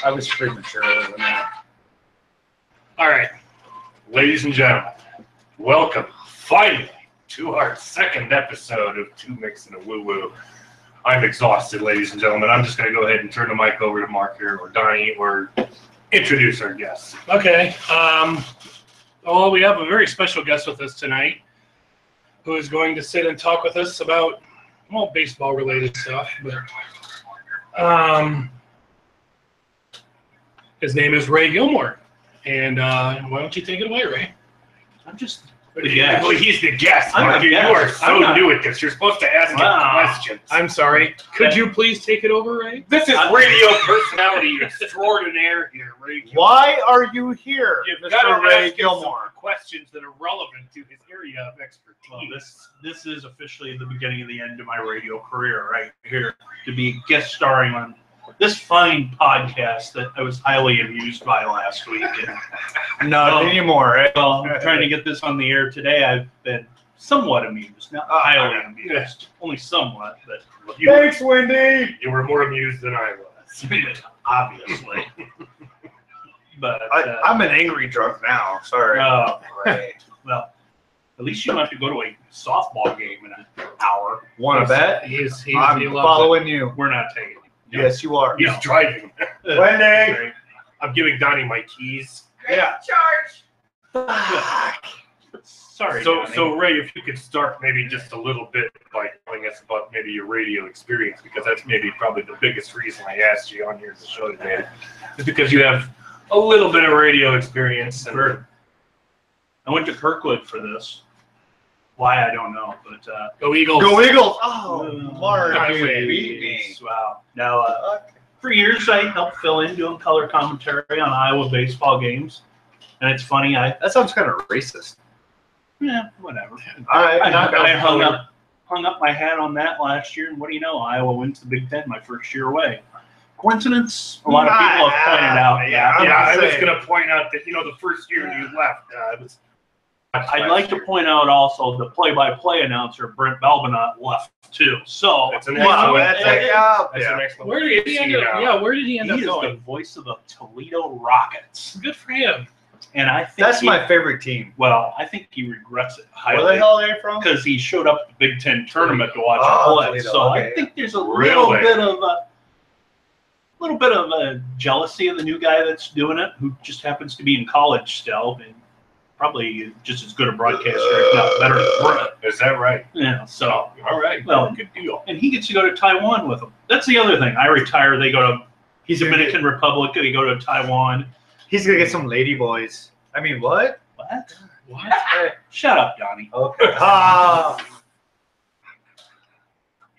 I was premature than that. All right, ladies and gentlemen, welcome finally to our second episode of Two Micks and a Woo Woo. I'm exhausted, ladies and gentlemen. I'm just going to go ahead and turn the mic over to Mark here, or Donnie, or introduce our guests. Okay. Well, we have a very special guest with us tonight who is going to sit and talk with us about, well, baseball-related stuff. But his name is Ray Gilmore. And why don't you take it away, Ray? I'm just the guest. Well, he's the guest. Mark. You are so new at this. You're supposed to ask him questions. I'm sorry. Could you please take it over, Ray? This is radio personality extraordinaire here, Ray Gilmore. Why are you here, You've got Mr. to Ray ask Gilmore? questions that are relevant to his area of expertise. Well, this is officially the beginning of the end of my radio career, right here, to be guest starring on this fine podcast that I was highly amused by last week. And, Not anymore, right? well, I'm trying to get this on the air today. I've been somewhat amused, not highly amused, only somewhat. But Thanks, Wendy. You were more amused than I was. obviously. But I'm an angry drunk now. Sorry. Ray. Well, at least you don't have to go to a softball game in an hour. Want to bet? I'm following you. We're not taking it. Yes, you are. He's driving. Wendy. I'm giving Donnie my keys. Yeah. Sorry. So Ray, if you could start maybe just a little bit by telling us about maybe your radio experience, because that's maybe probably the biggest reason I asked you on here to the show today, is because you have a little bit of radio experience. And I went to Kirkwood for this. Why, I don't know, but Go Eagles. Go Eagles. Oh, Mark, you anyways, beat me. wow. Now, for years, I helped fill in doing color commentary on Iowa baseball games, and it's funny. That sounds kind of racist. Whatever. I hung up my hat on that last year, and what do you know? Iowa wins the Big Ten my first year away. Coincidence? A lot of people have pointed out. Yeah, I was going to point out that, the first year you left, it was. I'd like to point out also the play-by-play announcer, Brent Balbinot, left too. So that's an excellent. Where did he end up? Yeah, where did he end up He is going? the voice of the Toledo Rockets. Good for him. And I think That's my favorite team. Well, I think he regrets it Where the highly hell are they from? because he showed up at the Big Ten tournament to watch him play. Toledo, So okay. I think there's a little bit of a jealousy of the new guy that's doing it, who just happens to be in college still, and probably just as good a broadcaster, if not better than Brett. Is that right? Yeah. So all right. Well, good deal. and he gets to go to Taiwan with him. That's the other thing. I retire. They go to Dominican Republic. They go to Taiwan. He's gonna get some lady boys. I mean, what? What? Shut up, Donnie. Okay.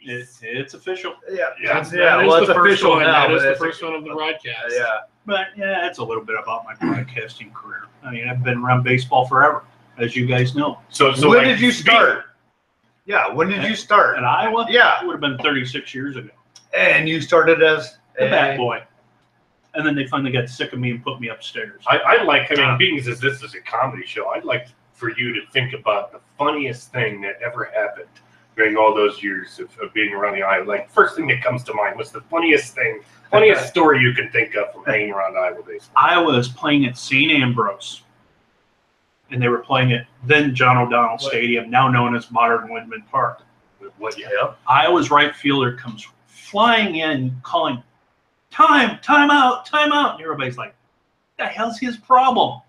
It's official. Yeah. Well, it's official now. That is but the first one of the broadcast. Yeah. But yeah, it's a little bit about my broadcasting career. I mean, I've been around baseball forever, as you guys know. So when did you start? Yeah. When did you start? At Iowa? Yeah. It would have been 36 years ago. And you started as The bat boy. And then they finally got sick of me and put me upstairs. I mean, being as this is a comedy show, I'd like for you to think about the funniest thing that ever happened during all those years of being around the Iowa. Like, first thing that comes to mind was the funniest story you can think of from hanging around Iowa baseball. Iowa was playing at St. Ambrose, and they were playing at then John O'Donnell Stadium, now known as Modern Windman Park. Iowa's right fielder comes flying in, calling, time out. And everybody's like, what the hell's his problem?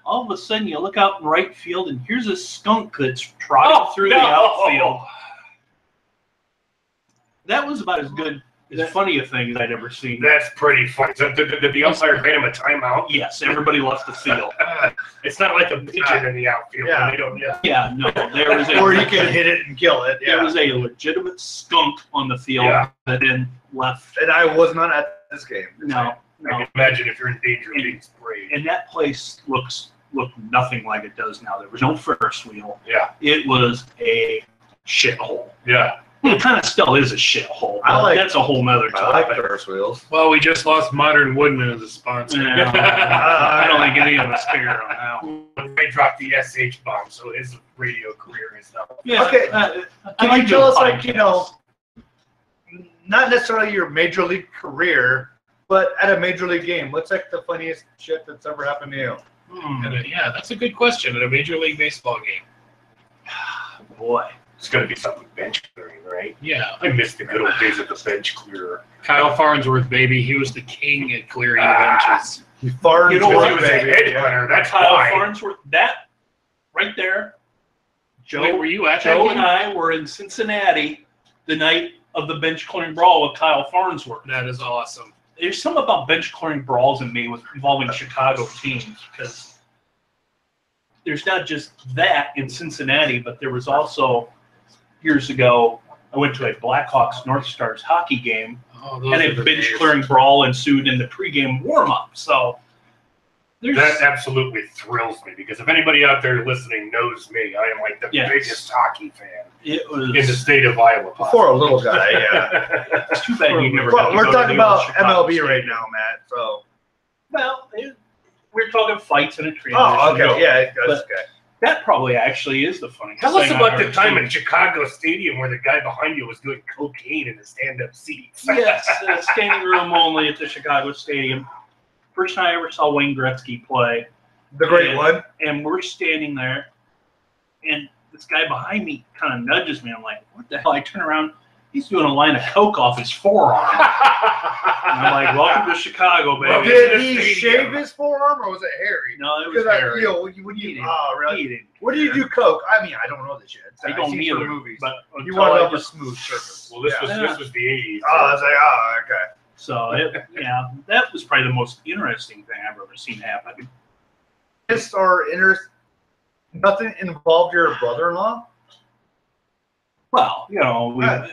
All of a sudden, you look out in right field, and here's a skunk that's trotting through the outfield. That was about as good, as funny a thing as I'd ever seen. That's pretty funny. So did the umpire grant him a timeout? Yes, everybody left the field. It's not like a pigeon in the outfield. Yeah. They don't. Yeah, no, there was or you can hit it and kill it. There Yeah. was a legitimate skunk on the field that then left. And I was not at this game. No. I can imagine if you're in danger of being sprayed. And that place looked nothing like it does now. There was no Ferris wheel. Yeah. It was a shithole. Yeah. It kind of still is a shithole. That's a whole nother I like topic. Ferris wheels. Well, we just lost Modern Woodman as a sponsor. Yeah. I don't think any of us care on that one. They dropped the SH bomb, so his radio career is up. Yeah. Okay. I Can like you tell doing us, like, podcasts. not necessarily your major league career, but at a major league game, what's like the funniest shit that's ever happened to you? Yeah, that's a good question at a Major League Baseball game. Boy. It's going to be something bench clearing, right? Yeah. I miss the good old days of the bench clearer. Kyle Farnsworth, baby. He was the king at clearing benches. Farnsworth, You know what? He was a headhunter. That's Kyle why. Farnsworth, that right there. Joe, Wait, were you at that Joe game? and I were in Cincinnati the night of the bench clearing brawl with Kyle Farnsworth. That is awesome. There's something about bench clearing brawls in me with involving Chicago teams because there's not just that in Cincinnati, but there was also years ago I went to a Blackhawks North Stars hockey game Oh, those and are a the bench days. clearing brawl ensued in the pregame warm up. So there's That absolutely thrills me because if anybody out there listening knows me, I am like the Yes. biggest hockey fan it was in the state of Iowa. For a little guy, yeah. it's too bad you never. got Well, to we're go to talking the old about Chicago MLB right Stadium. now, Matt. So. Well, we're talking fights and a transition. Oh, okay. Go. Yeah, that's But- okay. That probably actually is the funniest Tell us thing about I've the ever time seen. in Chicago Stadium where the guy behind you was doing cocaine in the stand-up seats. Yes, standing room only at the Chicago Stadium. First time I ever saw Wayne Gretzky play, The great Yeah. one. and we're standing there, and this guy behind me kind of nudges me. I'm like, what the hell? I turn around, he's doing a line of coke off his forearm. And I'm like, welcome to Chicago, baby. Did he shave his forearm or was it hairy? No, it was Because hairy. when He you didn't. really? He didn't What do you care. do coke? I mean, I don't know this shit. I I've don't seen from either, movies. but You until want I it up a just- smooth surface. Well, this Yeah. was the 80s. Oh, I was like, okay. So, yeah, that was probably the most interesting thing I've ever seen happen. This or nothing involved your brother-in-law? Well, you know, Yeah.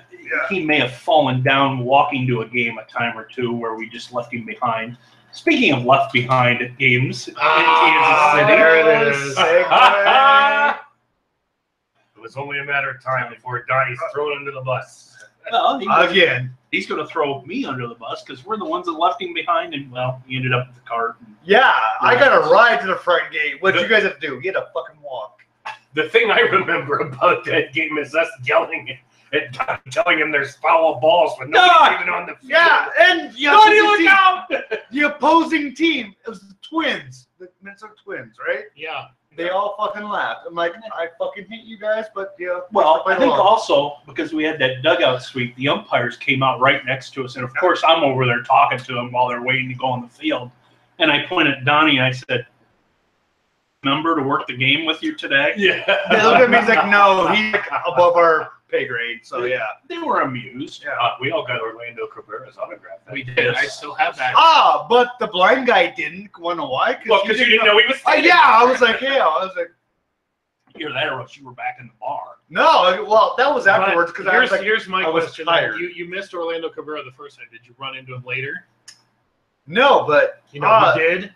he may have fallen down walking to a game a time or two where we just left him behind. Speaking of left behind at games in Kansas City, There it is. Segue. It was only a matter of time before Donnie's thrown under the bus. well, Again. he's going to throw me under the bus because we're the ones that left him behind, and well, he ended up at the cart. And, Yeah, I got a ride to the front gate. What did you guys have to do? You had to fucking walk. The thing I remember about that game is us yelling at Donnie, telling him there's foul balls, but nobody's even on the field. Yeah, and Donnie, look out! the opposing team, it was the Twins, the Minnesota Twins, right? Yeah. They all fucking laughed. I'm like, I fucking hate you guys, but yeah. well, play I think along. also because we had that dugout suite, the umpires came out right next to us, and of course I'm over there talking to them while they're waiting to go on the field, and I pointed at Donnie and I said, "Remember to work the game with you today?" Yeah. They looked at me, he's like, no, he's like above our pay grade, so yeah. They were amused. Yeah. We all got Orlando Cabrera's autograph. We did. I still have that. Ah, but the blind guy didn't. Want to know why? Well, because you didn't know he was standing Yeah, I there. was like, yeah, I was like, Either that or else you were back in the bar. no, well, that was afterwards because I was like, here's my I was question. tired. You missed Orlando Cabrera the first time. Did you run into him later? no, but You know who did?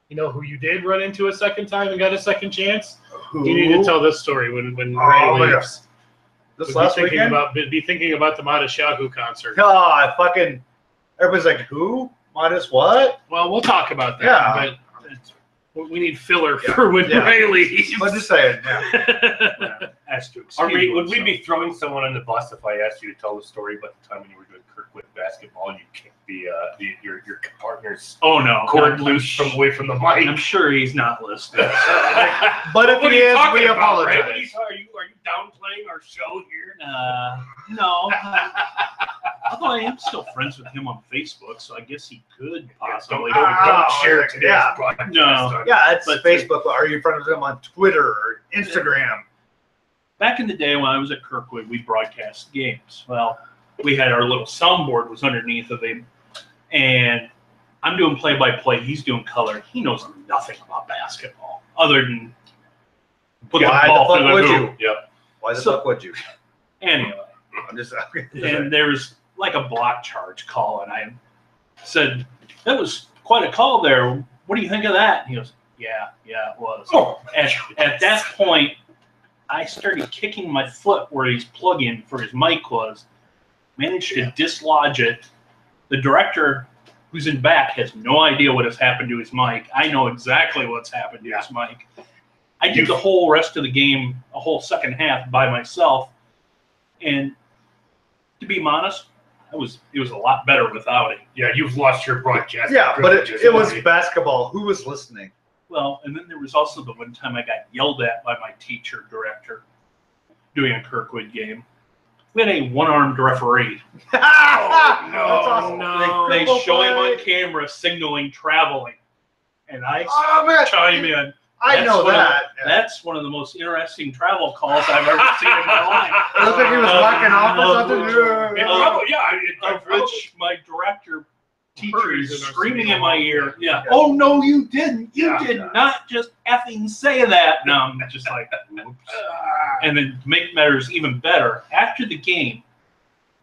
You know who you did run into a second time and got a second chance? who? You need to tell this story when Oh, Ray my leaves. This Be last thinking weekend? about the Madashahu concert. God, I fucking. Everybody's like, who? Minus what? Well, we'll talk about that. Yeah. But we need filler Yeah. for when Yeah. Ray leaves. I'm just saying. Yeah. As to Would we excuse be throwing someone on the bus if I asked you to tell the story about the time when you were doing Kirkwood basketball and you kicked your partner's Oh no, cord I'm loose from away from the mic? I'm sure he's not listening. But if What he are you is, talking we about, Ray? apologize. Are you downplaying our show here? No. Although I am still friends with him on Facebook, so I guess he could possibly. Don't share yeah. today's Yeah. broadcast. No. Yeah, it's But- Facebook. But are you friends with him on Twitter or Instagram? Back in the day when I was at Kirkwood, we broadcast games. Well, we had our little soundboard was underneath of him, and I'm doing play-by-play. He's doing color. He knows nothing about basketball other than put Why the the ball fuck through the would hoop. you? Yep. Why the So- fuck would you? Anyway. I'm just. And there was like a block charge call, and I said, "That was quite a call there. What do you think of that?" And he goes, "Yeah, it was." Oh, At that point, I started kicking my foot where his plug-in for his mic was, managed to dislodge it. The director, who's in back, has no idea what has happened to his mic. I know exactly what's happened to his mic. I did the whole rest of the game, a whole second half by myself, and to be honest, it was a lot better without it. Yeah, you've lost your broadcast. Yeah, but privileges, it was buddy. basketball. Who was listening? Well, and then there was also the one time I got yelled at by my teacher director doing a Kirkwood game. We had a one-armed referee. That's no, awesome. no. They Cripple show him play. on camera signaling traveling, and I Oh, man. chime in. I know one of- that. That's one of the most interesting travel calls I've ever seen in my life. It looked like he was whacking off or something. It probably, yeah, Of which my director teacher Hurries is in our screaming city in my hall. ear. Yeah. Yeah. Oh no, you didn't. You Yeah. did not just effing say that. No, I'm just like, whoops. And then to make matters even better, after the game,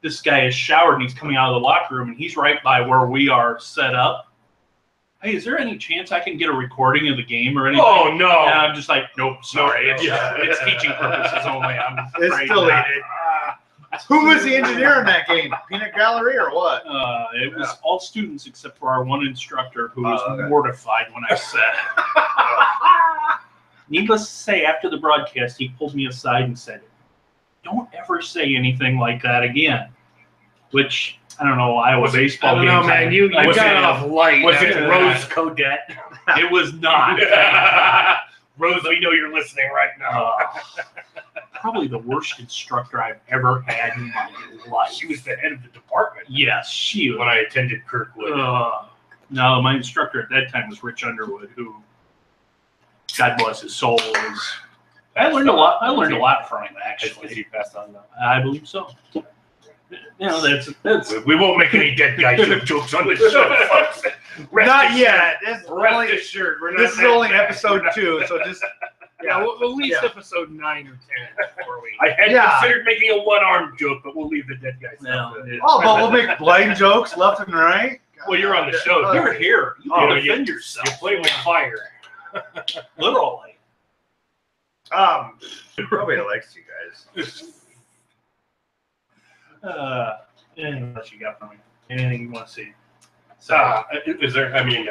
this guy is showered and he's coming out of the locker room and he's right by where we are set up. Hey, is there any chance I can get a recording of the game or anything? Oh no! And I'm just like, nope, sorry. It's Yeah. it's teaching purposes only. I'm It's afraid deleted. not. Who was the engineer in that game? Peanut Gallery or what? It was all students except for our one instructor who was Oh, okay. mortified when I said it. Needless to say, after the broadcast, he pulled me aside and said, "Don't ever say anything like that again." Which, I don't know, Iowa baseball I don't know, games, man. You Was got it- off light. Was it after Rose that. Codette? It was not. Rose, we know you're listening right now. Probably the worst instructor I've ever had in my life. She was the head of the department Yes, she was. when I attended Kirkwood. No, my instructor at that time was Rich Underwood, who, God bless his soul, I learned a lot. I learned a lot from him, Is actually. he passed on now? I believe so. You know, that's We won't make any dead guy jokes on this show, folks. Rest Not assured. yet. This is Rest only, assured, we're not this is that only bad. episode 2, so just Yeah, we'll at least Yeah. episode 9 or 10 before we. I had Yeah. considered making a one-armed joke, but we'll leave the dead guy stuff. No. oh, but we'll make blind jokes left and right. Well, you're on the show. Oh, you're here. You Oh, can you- defend You yourself. play with fire. Literally. Nobody likes you guys. Anything else you got for me? Anything you want to see? Is there? I mean,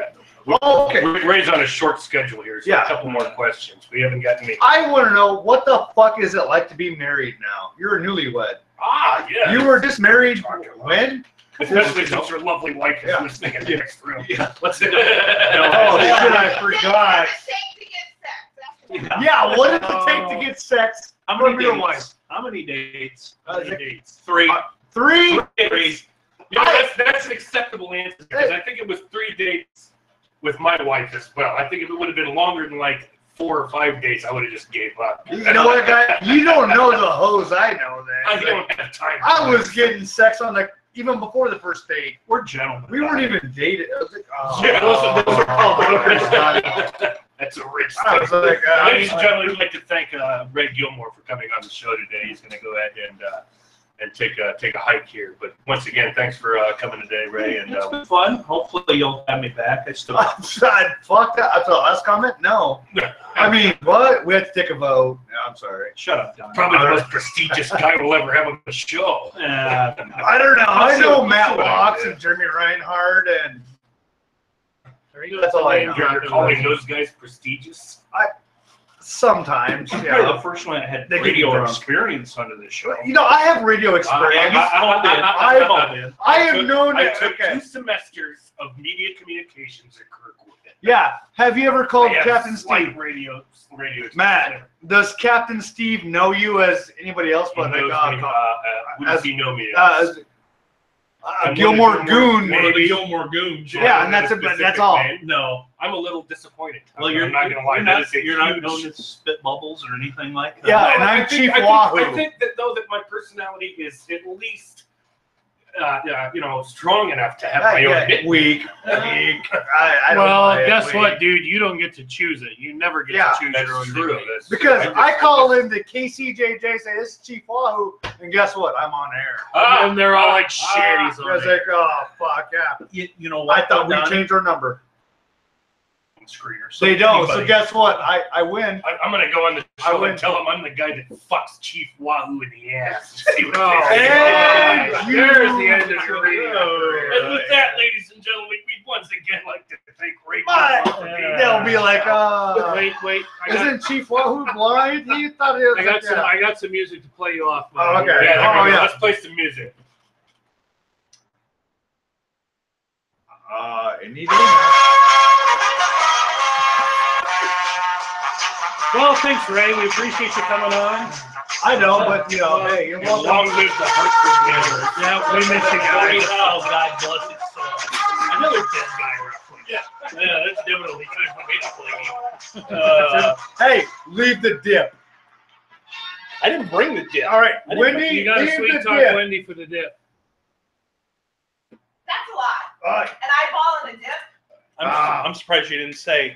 Oh, okay. Ray's on a short schedule here, so Yeah. a couple more questions. We haven't gotten any. I want to know, what the fuck is it like to be married now? You're a newlywed. Yeah. You were just married when? Especially since your lovely wife is Yeah. listening in the next room. Yeah. Let's Oh, shit, I forgot. Yeah, what does it take to get sex How from many your dates? wife? How many dates? How many dates? 3. 3? Yeah, that's an acceptable answer because I think it was 3 dates with my wife as well. I think if it would have been longer than like 4 or 5 days, I would have just gave up. You know what, guy? You don't know the hoes I know I then. don't have time. I was getting sex on even before the first date. We're gentlemen. We weren't even dated. I was like, oh. Yeah, those are called hookers. That's a rich I was thing. like, Ladies and gentlemen, we'd like to thank Ray Gilmore for coming on the show today. He's going to go ahead and take a hike here. But once again, thanks for coming today, Ray. And It's been fun. Hopefully you'll have me back. I still. fuck that. That's the last comment? No. I mean, what? We have to take a vote. Yeah, I'm sorry. Shut up, Don. probably the most prestigious guy we'll ever have on the show. I don't know. I know Matt Locks and Jeremy Reinhardt and There you go. That's all I know. You're calling those guys prestigious? sometimes. I'm probably Yeah. the first one that had They get radio drunk. experience under this show. You know, I have radio experience. I called in. I called in. I have known I that. took Okay. 2 semesters of media communications at Kirkwood. Yeah. Have you ever called I have Captain slight Steve? radio Matt, does Captain Steve know you as anybody else? But What does he know me as? I'm Gilmore one of the Goon, One of the maybe. Gilmore Goons. Yeah, and that's it. Specific That's all. name? No. I'm a little disappointed. Well, I'm not going to lie. You're not known as spit bubbles or anything like that. Yeah, and I I'm think- Chief I think- Wahoo. I think that though that my personality is at least, strong enough to have my own hit. Weak. I don't Well, buy it. guess Weak. what, dude? You don't get to choose it. You never get Yeah, to choose That's your own true. nickname. That's Because true. I call in the KCJJ, say this is Chief Wahoo, and guess what? I'm on air. And they're all like, shit, he's I on was it. like, oh fuck yeah. You know what? I thought we Don? changed our number. Screener. So They don't. So anybody- guess what? I win. I'm going to go on the I show win. and tell him I'm the guy that fucks Chief Wahoo in the ass. To see what Oh, they say. and you- There's the end of your radio career. Right. And with that, ladies and gentlemen, we'd once again like to thank Ray. But Gilmore for being they'll be like, Wait. I got, isn't Chief Wahoo blind? He thought he was I got some music to play you off. Oh, okay. Yeah, Oh, yeah. Let's play some music. Any day now. Well, thanks, Ray. We appreciate you coming on. I know, but hey, you're welcome. Long live the Hartford Neighbors. Yeah, we miss you guys. Oh, God bless its soul. Another dead guy reference. Yeah, that's definitely good. Hey, leave the dip. I didn't bring the dip. All right, You Wendy, got to leave sweet the talk dip. Wendy for the dip. That's a lot. All right. An eyeball and a dip? I'm surprised you didn't say,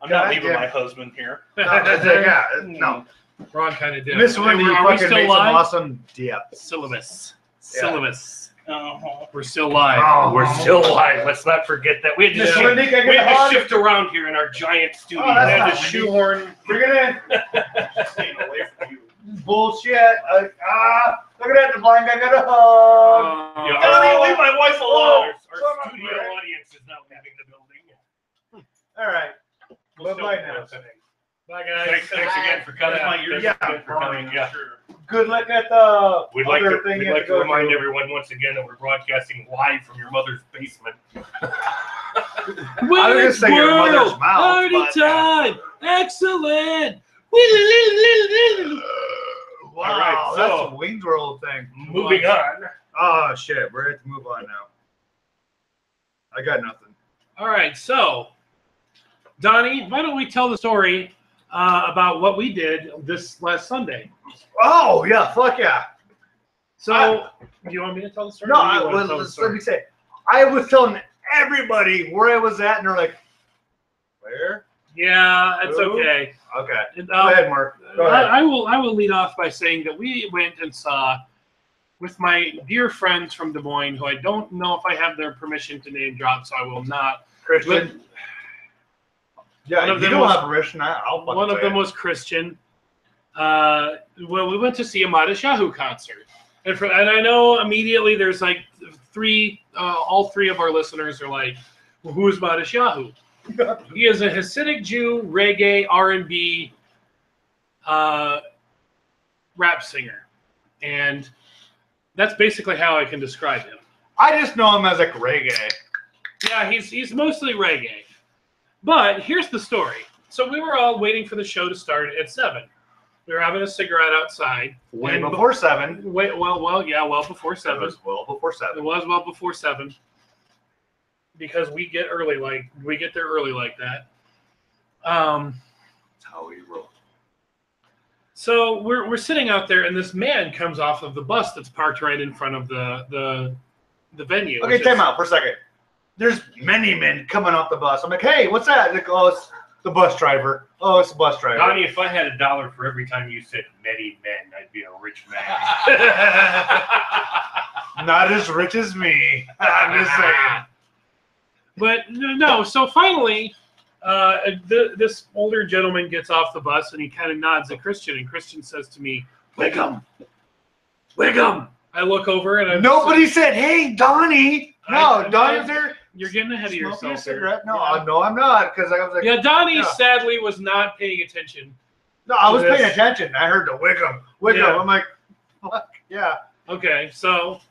I'm not God leaving damn. my husband here. No. Wrong kind of dip. Miss Wendy, you Are we fucking still made some live? awesome dip. Syllabus. Yeah. Syllabus. Uh-huh. We're still live. Oh, We're still live. Let's not forget that. We had Miss to, Wendy, can I we get had a to hug? shift around here in our giant studio. Oh, that's we had not to Wendy. shoehorn. Bring it in. Staying away from you. Bullshit. Look at that. The blind guy got a hug. Yeah, Donnie, leave my wife alone. Our studio audience is now leaving the building. All right. We'll Bye-bye still be now. listening. Bye, guys. Thanks again for coming. My Thanks ears Yeah. again for coming. Yeah. Good luck at the We'd like other to, thing we'd you have like to go remind to. everyone once again that we're broadcasting live from your mother's basement. I was gonna say your mother's mouth. Party but, time. Excellent. Wow, All right, that's so- a Wayne's World thing. Moving on. Oh shit, we're ready to move on now. I got nothing. All right, so Donnie, why don't we tell the story about what we did this last Sunday? Oh yeah, fuck yeah. So, do you want me to tell the story? No, or do you wanna tell the let story? me say, I was telling everybody where I was at, and they're like, "Where?" Yeah, it's Who? okay. Okay, And, go ahead, Mark. Go ahead. I will lead off by saying that we went and saw with my dear friends from Des Moines, who I don't know if I have their permission to name drop, so I will not. Christian. Yeah, one of if them you don't was- have permission, I'll fucking One of say them it. was Christian. Well, we went to see a Modest Yahoo concert, and I know immediately there's like all three of our listeners are like, well, "Who is Modest Yahoo?" He is a Hasidic Jew, reggae, R&B, rap singer, and that's basically how I can describe him. I just know him as like reggae. Yeah, he's mostly reggae. But here's the story. So we were all waiting for the show to start at 7. We were having a cigarette outside. Way And before 7. Well before It 7. was well before It 7. was well before 7. Because we get there early like that. That's how we roll. So we're sitting out there, and this man comes off of the bus that's parked right in front of the venue. Okay, which time is- out for a second. There's many men coming off the bus. I'm like, hey, what's that? Like, oh, it's the bus driver. Oh, it's the bus driver. Donnie, if I had $1 for every time you said many men, I'd be a rich man. Not as rich as me. I'm just saying. But no, so finally, this older gentleman gets off the bus and he kind of nods at Christian, and Christian says to me, "Wiggum, Wiggum." I look over and Nobody said, hey, Donnie. No, Donnie's there. You're getting ahead of Smoking a yourself. there. cigarette? No, Yeah. no, I'm not. Because I was like, Yeah, Donnie Yeah. sadly was not paying attention. no, I was this. paying attention. I heard the Wiggum. Wiggum. Yeah. I'm like, fuck, yeah. Okay, so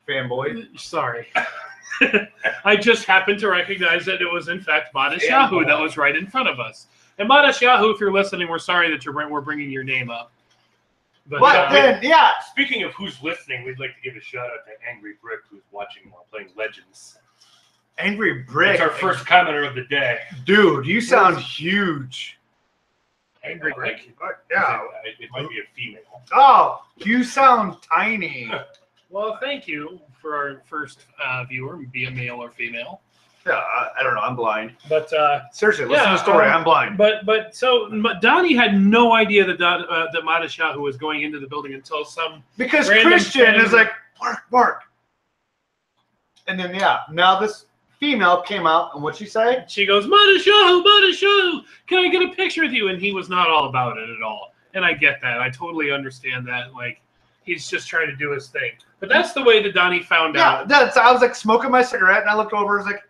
Fanboy. sorry. I just happened to recognize that it was in fact Modest Yeah, Yahoo boy. that was right in front of us. And Modest Yahoo, if you're listening, we're sorry that we're bringing your name up. But then, yeah. Speaking of who's listening, we'd like to give a shout out to Angry Brick, who's watching while playing Legends. Angry Brick. It's our first commenter of the day. Dude, you sound huge. Angry Brick. Yeah. It might be a female. Oh, you sound tiny. Well, thank you for our first viewer, be a male or female. Yeah, I don't know. I'm blind. But Seriously, listen to the story. I'm blind. But so Donnie had no idea that Modest Yahoo was going into the building until some. Because Random Christian fan- is like, Mark. And then, yeah, now this female came out, and what'd she say? She goes, Modest Yahoo, can I get a picture with you? And he was not all about it at all. And I get that. I totally understand that. Like, he's just trying to do his thing. But that's the way that Donnie found Yeah, out. I was like smoking my cigarette, and I looked over, and was like,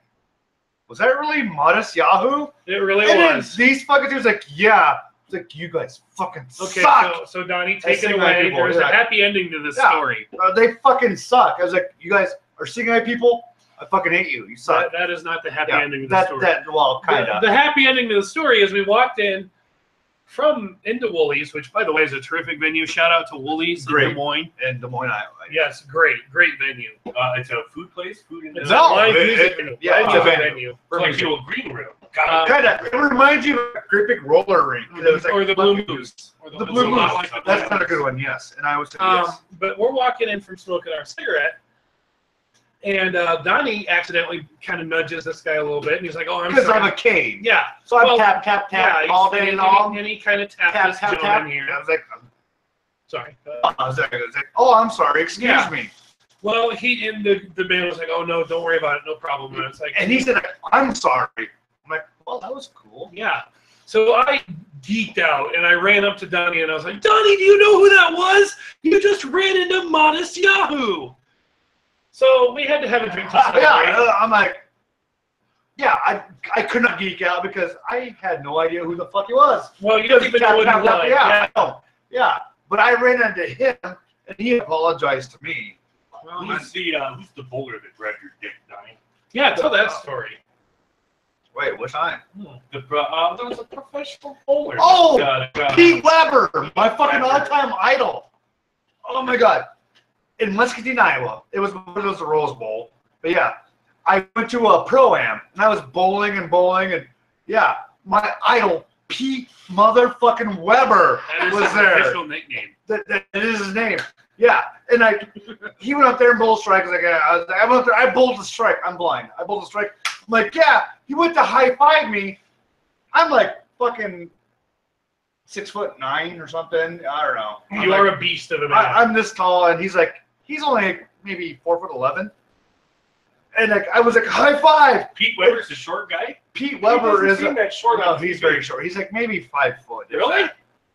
was that really Modest Yahoo? It really And was. then these fucking dudes like, yeah. It's like, you guys fucking Okay, suck. so Donnie, take it sing my away. people, There's a yeah. happy ending to this Yeah. story. They fucking suck. I was like, you guys are singing at people. I fucking hate you. You suck. That is not the happy Yeah, ending of the story. Well, kind of. The happy ending of the story is we walked into Woolies, which, by the way, is a terrific venue. Shout out to Woolies in Des Moines. In Des Moines, Iowa. Yes, great venue. It's a food place? It's a live music venue. Yeah, Live it's a music venue. venue. It's like your green room. Kind of. It reminds you of a great big roller rink. Or the Blue Moose. The Blue Moose. That's not a good one, yes. And I was yes. But we're walking in from smoking our cigarette, and Donnie accidentally kind of nudges this guy a little bit, and he's like, "Oh, I'm because sorry." I'm a cane. Yeah. So I'm tap all day long. And he kind of tapped this gentleman here. I was like, sorry. I was like, oh, I'm sorry. Excuse me. Well, the man was like, "Oh no, don't worry about it, no problem." And it's like, and he said, "I'm sorry." I'm like, "Well, that was cool." Yeah. So I geeked out and I ran up to Donnie and I was like, "Donnie, do you know who that was? You just ran into Modest Yahoo." So we had to have a drink to celebrate. I'm like, I could not geek out because I had no idea who the fuck he was. Well, you don't even know what he was. Yeah. But I ran into him and he apologized to me. Well, Who's the bowler that grabbed your dick, Donnie? yeah, tell that story. Wait, which time? There was a professional bowler. Oh, Pete Weber, my fucking all-time idol. Oh my God. In Muscatine, Iowa. It was the Rose Bowl. But yeah, I went to a Pro-Am, and I was bowling, and yeah, my idol, Pete motherfucking Weber, was there. His official nickname. That is his name. Yeah, and he went up there and bowled a strike. I went up there, I bowled a strike. I'm blind. I bowled a strike. I'm like, yeah, he went to high-five me. I'm like fucking 6'9" or something. I don't know. You are a beast of a man. I'm this tall, and he's only maybe 4'11", and I was like, high five. Pete Weber's a short guy. Pete Weber is that short. No, he's very short. He's like maybe 5 foot. Really?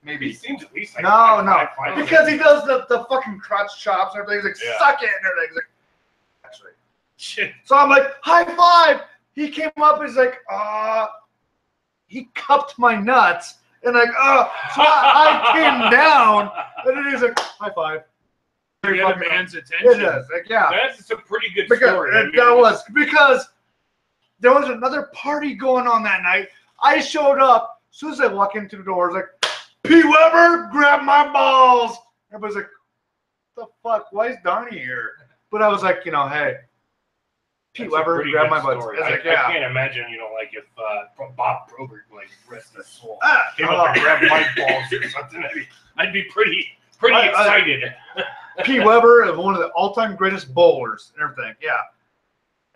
Maybe. He seems at least like no, five, because he does the fucking crotch chops and everything. He's like, suck it, and everything. He's like, that's right. Shit. So I'm like, high five. He came up. He's like, he cupped my nuts, and so I came down, and then he's like, high five. You had a man's attention. It is. Like, yeah. That's a pretty good because story. Because there was another party going on that night. I showed up. As soon as I walk into the door, I was like, Pete Weber, grab my balls. Everybody's like, what the fuck? Why is Donnie here? But I was like, hey, Pete Weber, grab my butt. I can't imagine, if Bob Probert, rest his soul, came up and grabbed my balls or something. I'd be pretty excited. Pete Weber is one of the all-time greatest bowlers and everything. Yeah.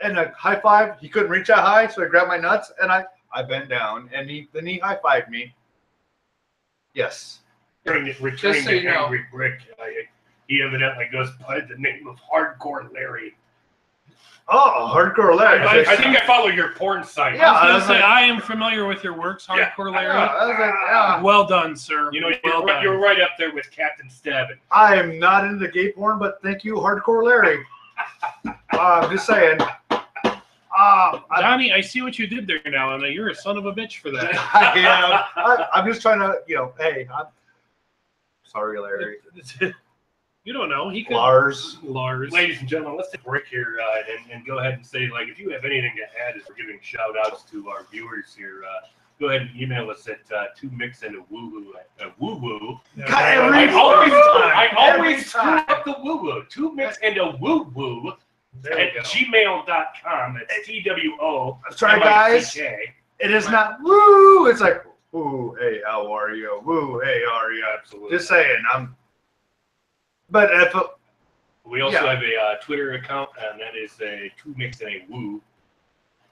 And a high five, he couldn't reach that high, so I grabbed my nuts and I bent down and then he high-fived me. Yes. Returning to Angry Brick, he evidently goes by the name of Hardcore Larry. Oh, Hardcore Larry. I think I follow your porn site. Yeah, I was going to say, I am familiar with your works, Hardcore Larry. Yeah. Well done, sir. You're right up there with Captain Stabbin. I am not into gay porn, but thank you, Hardcore Larry. I'm just saying. Donnie, I see what you did there now, and you're a son of a bitch for that. I'm just trying to, hey, I'm sorry, Larry. You don't know. He could. Lars. Ladies and gentlemen, let's take a break here and go ahead and say, if you have anything to add as we're giving shout outs to our viewers here, go ahead and email us at 2mixandawoo woo. I always screw up the woo-woo. 2mixandawoo at gmail.com. That's TWO. That's right, guys. It is not woo. It's like, woo, hey, how are you? Woo, hey, how are you? Absolutely. Just saying. But if we also have a Twitter account, and that is a 2mixandawoo.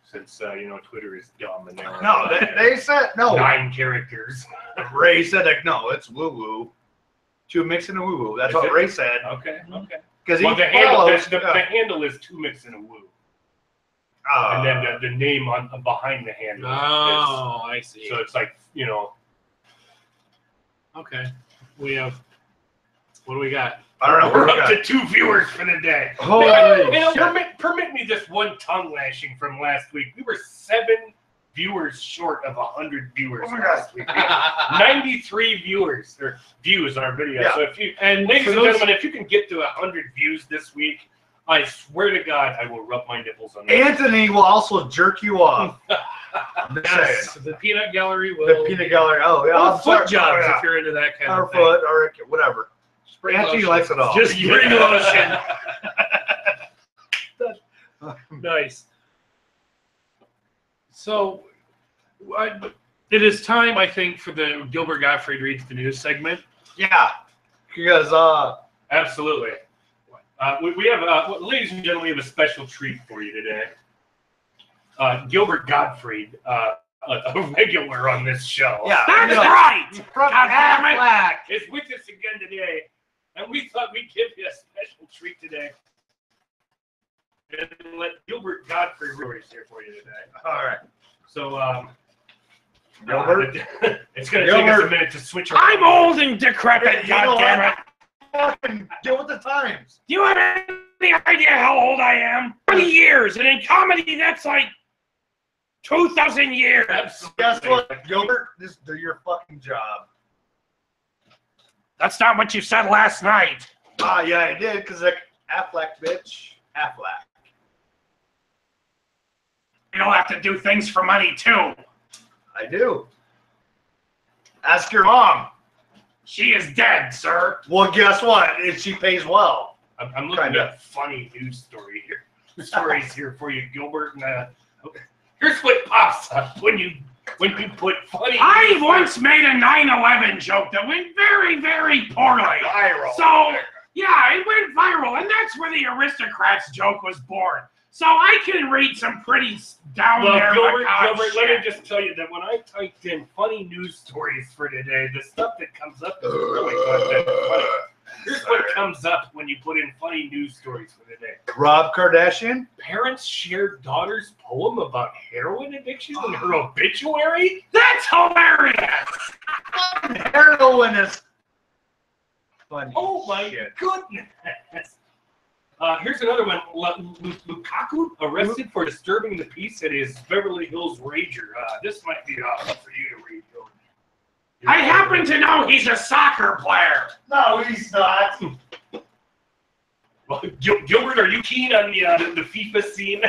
Since Twitter is dumb and they said no 9 characters. Ray said no, it's woo woo. 2mixandawoo. That's what Ray said. Okay. Because the handle is 2mixandawoo. And then the name behind the handle. Oh, I see. So it's like Okay, we have. What do we got? I don't know. We're up to 2 viewers for the day. Permit me this one tongue lashing from last week. We were 7 viewers short of 100 viewers last week. 93 views on our video. Yeah. So ladies and gentlemen, if you can get to 100 views this week I swear to God, I will rub my nipples on that. Anthony will also jerk you off. Yes, the peanut gallery will. The peanut gallery. Oh, yeah. Well, I'm sorry. foot jobs Oh, yeah. if you're into that kind Or of thing. foot, or whatever. Spring Anthony lotion. likes it all. Just spring lotion. Nice. So, it is time, I think, for the Gilbert Godfreid Reads the News segment. Yeah. Because, Absolutely. We have, ladies and gentlemen, we have a special treat for you today. Gilbert Godfreid, a regular on this show. yeah. That's you know, right! From God damn it. Aflac. Is with us again today, and we thought we'd give you a special treat today. And let Gilbert Godfreid Brewery here for you today. All right. So, Gilbert? it's going to take us a minute to switch around. I'm old and decrepit, You know goddammit. Fucking get with the times. Do you have any idea how old I am? 20 years, and in comedy, that's like 2,000 years. Guess what, Gilbert? This is your fucking job. That's not what you said last night. Ah, yeah, I did, because like Aflac, bitch. Aflac. You'll have to do things for money, too. I do. Ask your mom. She is dead, sir. Well, guess what? She pays well. I'm looking Kinda. at funny news stories here for you, Gilbert. And here's what pops up when you put funny. I news once made a 9/11 joke that went very, very poorly. Viral. So, yeah, it went viral, and that's where the aristocrats joke was born. So I can read some pretty down there. Gilbert, macabre let me shit. just tell you that when I typed in funny news stories for today, the stuff that comes up is really good. Funny. Here's what comes up when you put in funny news stories for today. Rob Kardashian? Parents shared daughter's poem about heroin addiction in her obituary? That's hilarious. Heroin is funny. Oh my shit. goodness. Here's another one. Lukaku arrested for disturbing the peace at his Beverly Hills Rager. This might be for you to read. I happen to know he's a soccer player. No, he's not. Well, Gilbert, are you keen on the FIFA scene?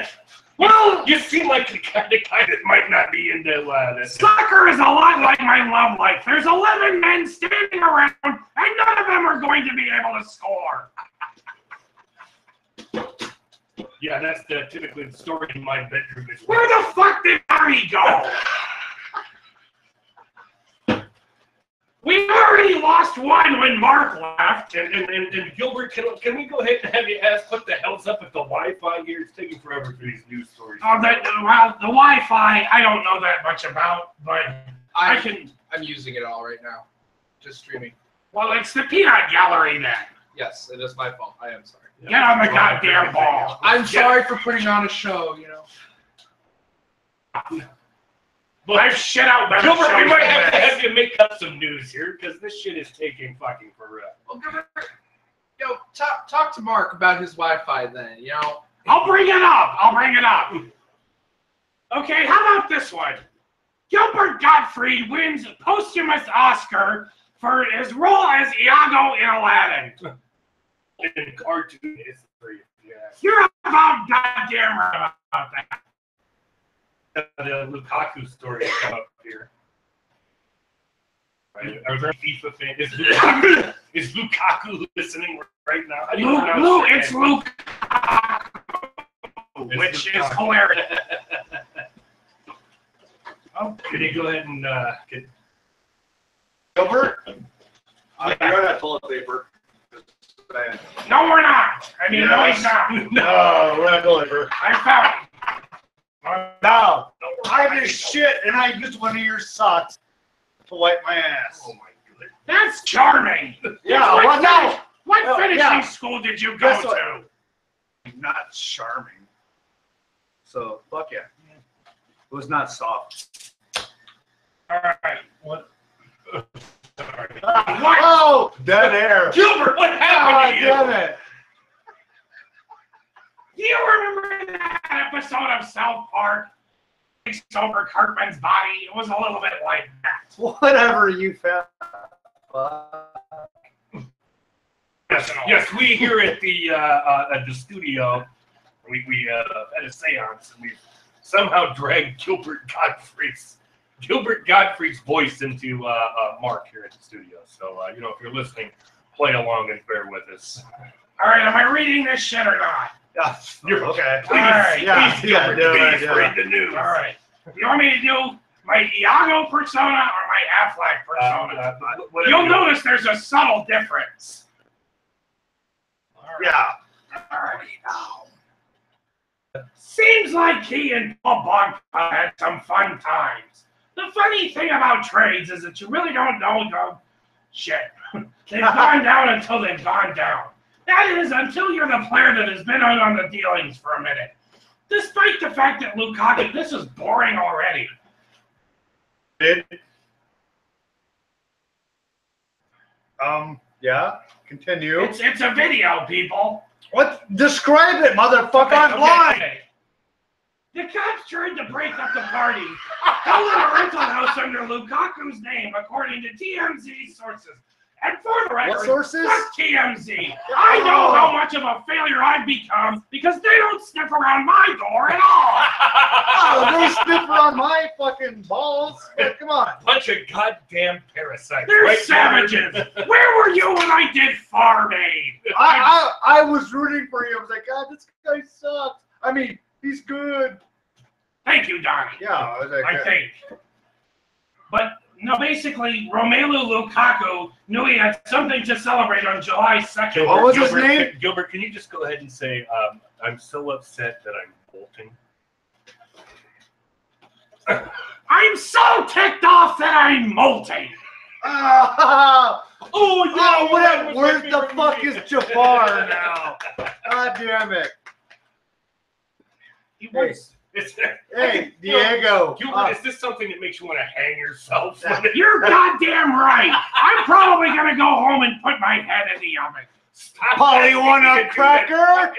Well, You seem like the kind of guy that might not be into this. soccer is a lot like my love life. There's 11 men standing around, and none of them are going to be able to score. Yeah, that's typically the story in my bedroom. Is Where the fuck did Harry go? We already lost one when Mark left. And Gilbert, can we go ahead and have you ask what the hell's up with the Wi-Fi here? It's taking forever for these news stories. Well, the Wi-Fi, I don't know that much about, but I'm using it all right now. Just streaming. well, it's the peanut gallery then. Yes, it is my fault. I am sorry. Get on the goddamn ball. I'm sorry for putting on a show, you know. I've shit out better Gilbert, we shows might than have to this. have you make up some news here because this shit is taking fucking forever. Well, yo, talk to Mark about his Wi-Fi then, you know. I'll bring it up. Okay, how about this one? Gilbert Godfreid wins a posthumous Oscar for his role as Iago in Aladdin. In cartoon history, yes. You're about goddamn right about that. The Lukaku story come up here. Right. Are there FIFA fans? Is Lukaku listening right now? How do you pronounce Luke, your it's name? Luke. It's Which is Lukaku. hilarious. Oh, can you go ahead and get Gilbert? You're not toilet paper. No, we're not. I mean, no, he's not. No, we're not toilet paper. I found it. No. I just shit and I used one of your socks to wipe my ass. Oh my goodness. That's charming. Yeah, well, no. What Oh, finishing yeah. school did you go Guess to? what? Not charming. So, fuck yeah. It was not soft. All right. What? Sorry. Oh, dead air. Gilbert, what God happened to you? damn it. Do you remember that episode of South Park? Takes over Cartman's body. It was a little bit like that. Whatever you found. Yeah, personal. Yes, we here at the studio, we had a seance, and we somehow dragged Gilbert Godfreid's voice into Mark here at the studio. So, if you're listening, play along and bear with us. All right, am I reading this shit or not? Yeah. You're okay. Please, All right. Yeah, Gilbert, please read the news. All right. You want me to do my Iago persona or my Affleck persona? You'll notice there's a subtle difference. All right. Yeah. All right. Seems like he and Paul Bonka had some fun times. The funny thing about trades is that you really don't know the shit. They've gone down until they've gone down. That is, until you're the player that has been on the dealings for a minute. Despite the fact that Lukaku, this is boring already. Yeah. Continue. It's a video, people. What? Describe it, motherfucker. I'm blind. Okay. The cops tried to break up the party, held in a rental house under Lukaku's name, according to TMZ sources. And for the record, What sources? fuck TMZ. I know how much of a failure I've become because they don't sniff around my door at all. Oh, they sniff around my fucking balls. Come on. Bunch of goddamn parasites. They're right, savages. Gilbert? Where were you when I did Farm Aid? I was rooting for you. I was like, God, this guy sucks. I mean, he's good. Thank you, Donnie. Yeah, I was like, I think. But no, basically, Romelu Lukaku knew he had something to celebrate on July 2nd. What was his Gilbert, name? Gilbert, can you just go ahead and say, I'm so upset that I'm bolting? I'm so ticked off that I'm molting. Where the fuck is Jafar now? God damn it. He was. Hey, Diego. Gilbert, is this something that makes you want to hang yourself? You're goddamn right. I'm probably going to go home and put my head in the oven. Polly, want a cracker?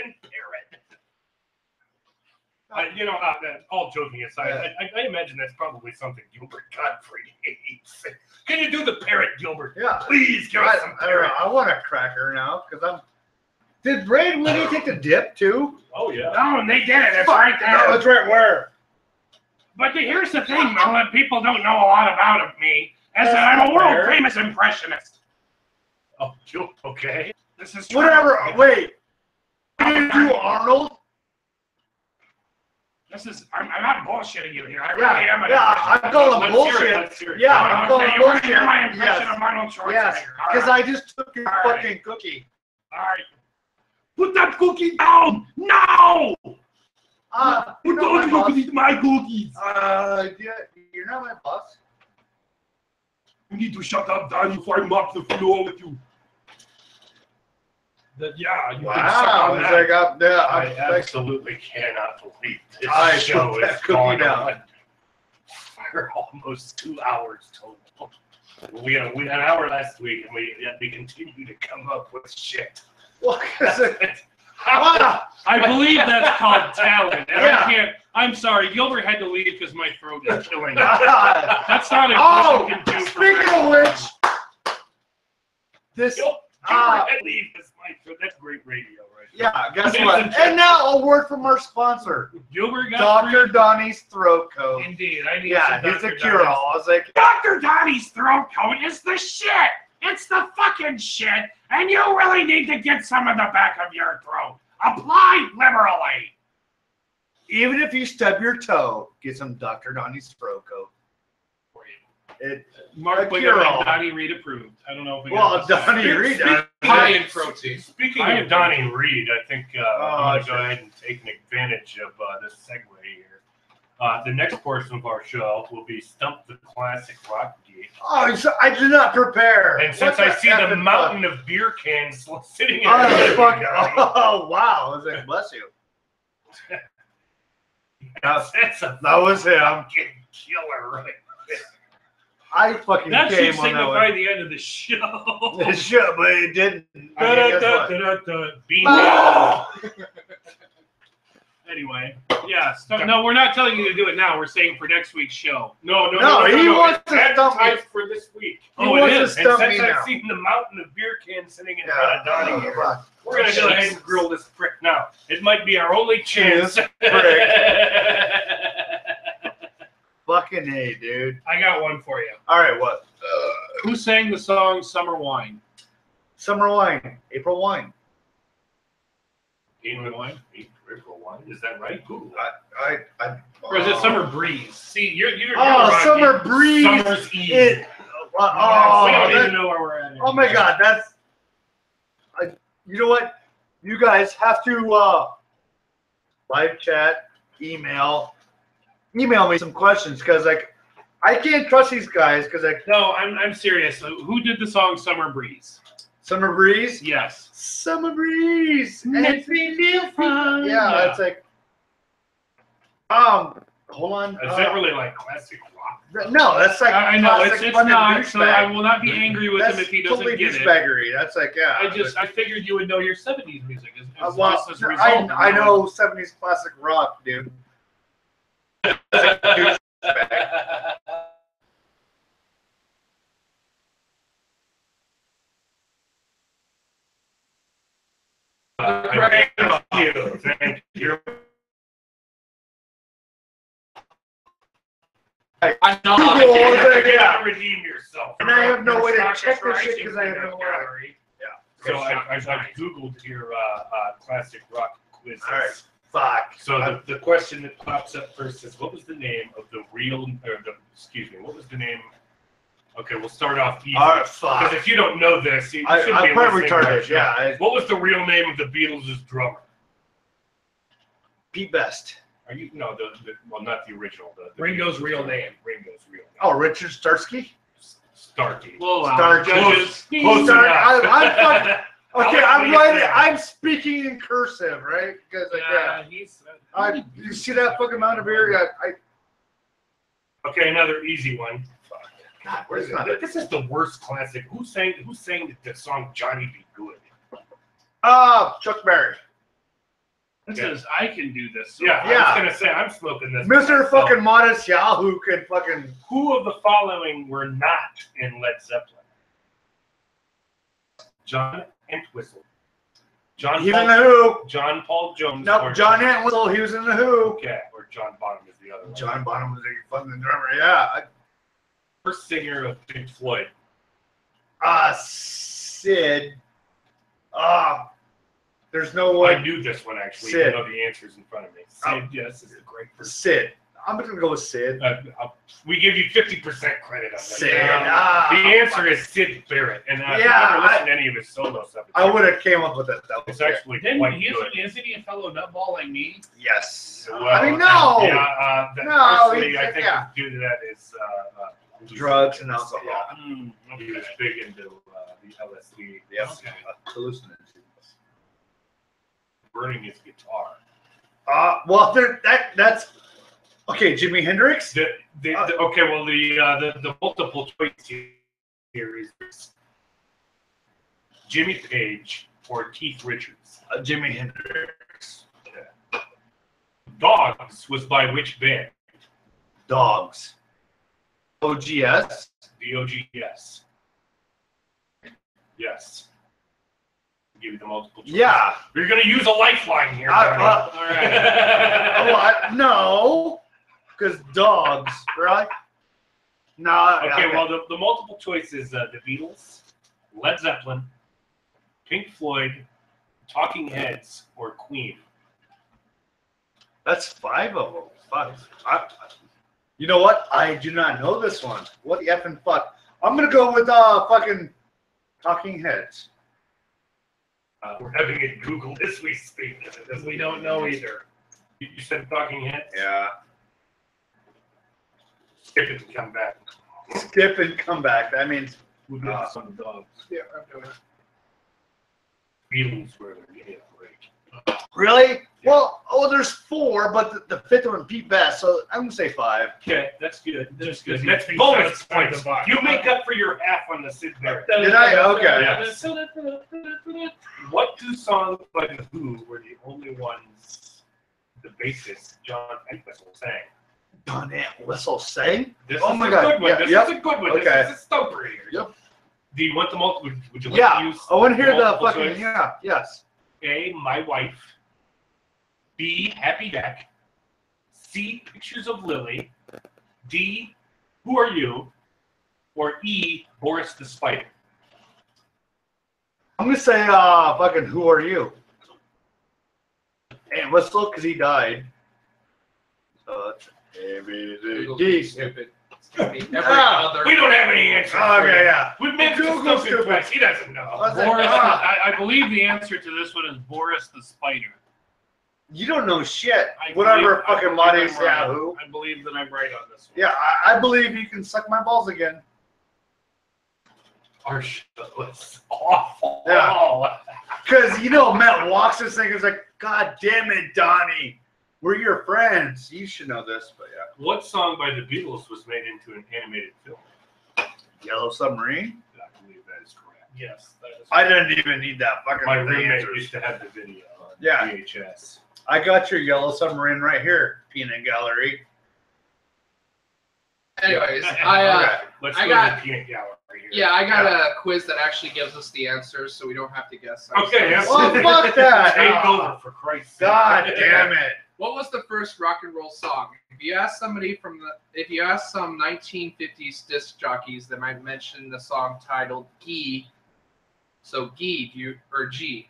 All joking aside, I imagine that's probably something Gilbert Godfreid hates. Can you do the parrot, Gilbert? Yeah. Please give us some parrot. I want a cracker now, because I'm... Did Ray and Winnie take the dip, too? Oh, yeah. No, they did it. It's right there. No, it's right where? But here's the thing, though, that people don't know a lot about of me, is that I'm a world-famous impressionist. Oh, okay. This is true. Whatever. Wait. Did you do Arnold? I'm not bullshitting you here. I really am. I'm calling bullshit. Yeah, I'm calling you want to bullshit. hear my impression of Arnold Schwarzenegger? Yes, because I just took your fucking cookie. All right. Put that cookie down! No! Put those cookies, my cookies. You're not my boss. You need to shut up, Donnie, before I mop the floor with you. You can suck on that. I absolutely cannot believe this show is gone on for almost 2 hours total. We had an hour last week, and we continue to come up with shit. I believe that's called talent. And Yeah. I'm sorry, Gilbert had to leave because my throat is killing me. That's not a Oh, can do for speaking of which, this. Gilbert had to leave because my throat. That's great radio, right? Yeah, guess what? And now a word from our sponsor, Gilbert Dr. Donnie's Throat Coat. Indeed, I need Yeah, some he's a Dr. cure-all. I was like, Dr. Donnie's throat coat is the shit. It's the fucking shit, and you really need to get some in the back of your throat. Apply liberally. even if you stub your toe, get some Dr. Donnie's Throat Coat. Mark, we got Donnie Reed approved. I don't know if we got Donnie Reed. high in protein. Speaking of Donnie Reed, I think I'm going to go ahead and take advantage of this segue here. The next portion of our show will be Stump the Classic Rock Geek. Oh, so I did not prepare. And since I see the mountain of beer cans sitting in oh, wow. I was like, bless you. That was him. Killer, right? I fucking that came should on that signify one. the end of the show. It should, but it didn't. And Anyway, yeah. No, we're not telling you to do it now. We're saying for next week's show. No. He wants It's to stump me. advertised for this week. He wants to And stump me since I've now. seen the mountain of beer cans sitting in front of Donnie here, fuck. we're going to go ahead and grill this prick now. It might be our only chance. Fucking A, dude. I got one for you. All right, what? Who sang the song "Summer Wine"? Summer wine, April wine. April wine? Is that right? Who? Or is it "Summer Breeze"? See, you're Summer Breeze. Summer's Eve. We don't even that, know where we're at. oh my God, that's. You know what? You guys have to live chat, email me some questions because like I can't trust these guys because like No, I'm serious. Who did the song "Summer Breeze"? Summer Breeze. Yes. Summer Breeze. Makes me feel fine. Yeah, it's like. Hold on. Is that really like classic rock? No, that's like. I know classic it's fucking not. So douchebag. I will not be angry with That's him if he doesn't totally get it. douchebaggery. That's like I figured you would know your '70s music. Well, just as a result. I know '70s classic rock, dude. Thank you. Thank you. I know. You gotta redeem yourself. And I have no way to Stock check this rising shit because I have in no that way. gallery. So I've Googled your classic rock quizzes. All right. Fuck. So the question that pops up first is, what was the name of the real, what was the name? Okay, we'll start off easy. All right, Because fuck. if you don't know this, you shouldn't I'm be probably listening to our retarded. show. Yeah. What was the real name of the Beatles' drummer? Pete Best. Are you no well not the original. The Ringo's Beatles' real drummer. name. Ringo's real name. Oh, Richard Starsky. Starkey. Well, Star judges. Close Star- enough. Okay, How I'm much writing. is that? I'm speaking in cursive, right? Because like, yeah. He's. You see that fucking amount of beer? Okay, another easy one. God, Where's it? This is the worst classic. Who sang the song "Johnny Be Good"? Chuck Berry. It says I can do this. So Yeah, Yeah. I was gonna say I'm smoking this. Mr. myself. fucking Modest Yahoo can fucking. Who of the following were not in Led Zeppelin? John Entwistle. He's in the Who. John Paul Jones. Nope, or John Entwistle. He was in the Who. Okay, or John Bonham is the other one. John Bonham was a fucking drummer. Yeah. First singer of Pink Floyd. Sid. There's no I one. knew this one actually. Sid. I know the answers in front of me. Sid, yes, is a great person. Sid. I'm just gonna go with Sid. We give you 50% credit on that. Sid. The answer is Sid Barrett, and if you've Yeah, never listened to any of his solo stuff, I would have came up with it though. It's actually quite good. Isn't he a fellow nutball like me? Yes. Well, I mean, no. Yeah, No, personally, he's- I think yeah. due to that is Drugs and alcohol. Yeah. He was big into the LSD. Yep. Okay. Hallucinations. Burning his guitar. Well, that's okay. Jimi Hendrix. Okay, well, the multiple choice here is Jimmy Page or Keith Richards. Jimi Hendrix. Dogs was by which band? Dogs. OGS. DOGS. Yes. Give you the multiple choice. Yeah. You're going to use a lifeline here. All Barney. right. No. Because dogs, right? No. Okay, well, the multiple choice is the Beatles, Led Zeppelin, Pink Floyd, Talking Heads, or Queen. That's 5 of them. Fuck. You know what? I do not know this one. What the effing fuck? I'm gonna go with fucking Talking Heads. We're having it Googled as we speak. We don't know either. You said Talking Heads? Yeah. Skip it and come back. Skip and come back. That means Who did some dogs? Yeah, I'm doing it. Beatles were the idiot break. really. Well, there's 4, but the 5th one, Pete Best. So I'm gonna say 5. Okay, that's good. That's good. Because That's he's bonus satisfied points. the box. You make up for your half on the Sid Barrett. Did I? Okay. Yes. What 2 songs by The Who were the only ones the bassist John Entwistle sang. Don Entwistle sang? This Oh is my a God. good one. Yeah, This yep. is a good one. Okay. This is a stumper here. Yep. Do you want the multiple? Would you like to Yeah, use I want to hear the multiple fucking, choice? yeah, yes. A, my wife. B, Happy Deck. C, Pictures of Lily. D, Who Are You? Or E, Boris the Spider. I'm going to say, fucking, who are you? Entwistle, because he died. So it's Google's D. stupid. It's gonna be every Ah, other. We don't have any answers. for Okay, you. yeah. We've managed to Google's stump him stupid. twice. He doesn't know. I was like, Boris, ah, I believe the answer to this one is Boris the Spider. you don't know shit. I Whatever believe- I fucking believe I'm money's, yeah, right. who? I believe that I'm right on this one. Yeah, I believe you can suck my balls again. Our show is awful. Yeah. Because, Matt walks this thing and is like, God damn it, Donnie. We're your friends. You should know this, but yeah. What song by the Beatles was made into an animated film? Yellow Submarine? I believe that is correct. Yes, that is. I didn't even need that fucking My the roommate answers. used to have the video on Yeah. VHS. I got your Yellow Submarine right here, Peanut Gallery. Anyways, Okay. Let's I go got- to the peanut gallery here. yeah, I got a quiz that actually gives us the answers, so we don't have to guess. Okay, ourselves. Well, fuck that. Take over, for Christ's sake. God damn it. What was the first rock and roll song? If you ask some 1950s disc jockeys, they might mention the song titled "Gee." So Gee, G?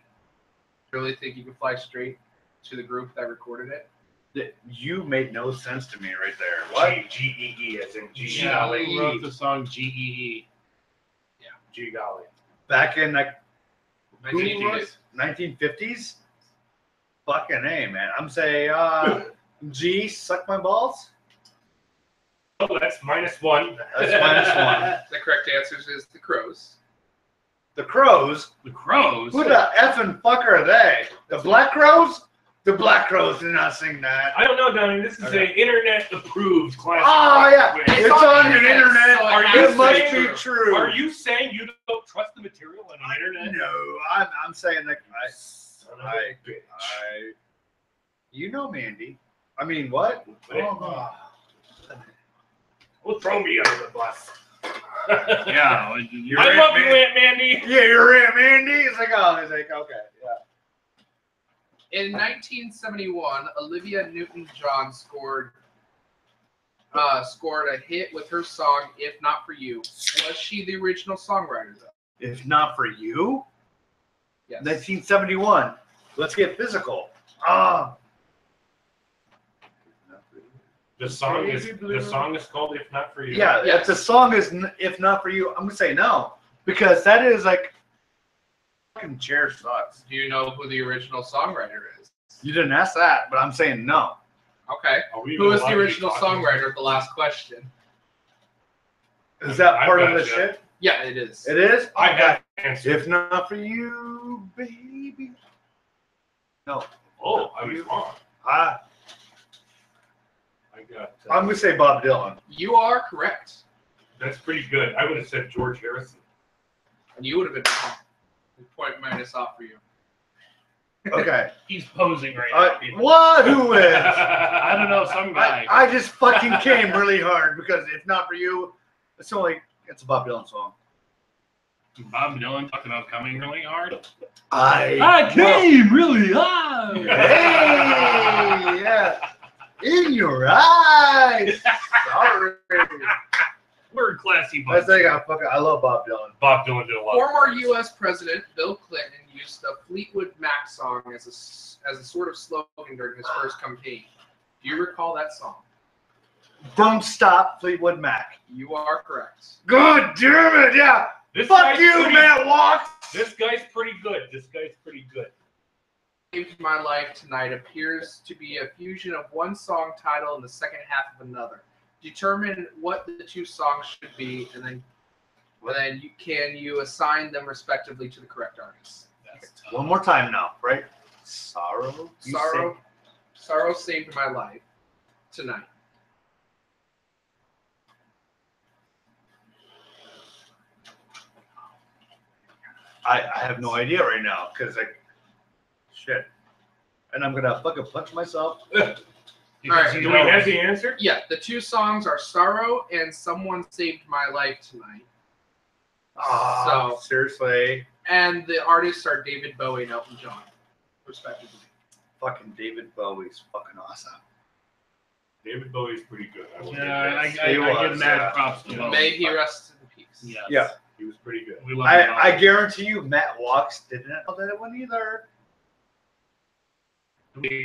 Really think you could fly straight to the group that recorded it? You made no sense to me right there. What? G-E-E, as in G Yeah, golly. who wrote the song G.E.E.? G golly. Back in like who 1950s. was 1950s? Fucking A, man. I'm saying, G, suck my balls? Oh, that's -1. That's -1. The correct answer is the Crows. The Crows? The Crows. Who the effing fuck are they? The Black Crows? The Black Crows did not sing that. I don't know, Donnie. This is Okay. an internet-approved classic. Oh, yeah. quiz. It's on the internet. so Are it you It has must to be true. true. Are you saying you don't trust the material on the internet? No, I'm saying that Son of a bitch. you know Mandy. I mean, what? Oh. Well, throw me under the bus. Yeah. I love you, Aunt Mandy. Yeah, you're in, Mandy. It's like, okay, yeah. In 1971, Olivia Newton-John scored a hit with her song "If Not for You." Was she the original songwriter, though? If not for you, Yes. 1971. Let's get physical. The song is called "If Not for You." Yeah, Yes. if the song is "If Not for You," I'm gonna say no because that is like fucking chair sucks. Do you know who the original songwriter is? You didn't ask that, but I'm saying no. Okay. Are we Who even is the allowed to be original talking? songwriter of the last question? Is that I've part of got the you. shit? Yeah, it is. It is. I Okay. have answered. If not for you, baby. No. Oh, I was wrong. I, I got. I'm gonna say Bob Dylan. You are correct. That's pretty good. I would have said George Harrison. And you would have been wrong. Point minus off for you. Okay. He's posing right now. people. What? Who is? I don't know, some guy. I just fucking came really hard because if not for you, it's a Bob Dylan song. Bob Dylan talking about coming really hard. I came really hard. Hey, yeah. In your eyes. Sorry. We're classy I bunch. think I love Bob Dylan. Bob Dylan did a lot. Former U.S. President Bill Clinton used the Fleetwood Mac song as a sort of slogan during his first campaign. Do you recall that song? Don't stop, Fleetwood Mac. You are correct. God damn it, yeah. This Fuck guy's you, pretty- Matt Walks. This guy's pretty good. This guy's pretty good. Saved My Life Tonight appears to be a fusion of one song title and the second half of another. Determine what the two songs should be, and then you assign them respectively to the correct artist. That's tough. One more time now, right? Sorrow. You Sorrow Saved My Life Tonight. I have no idea right now because shit. and I'm gonna fucking punch myself. Alright, Do we have the answer? Yeah, the two songs are Sorrow and Someone Saved My Life Tonight. Oh, seriously. And the artists are David Bowie and Elton John, respectively. Fucking David Bowie's fucking awesome. David Bowie's pretty good. I will give Yeah, I that. give mad props to Bowie. May he rest in peace. Yes. Yeah. He was pretty good. We love I guarantee you, Matt Walks didn't know that one either.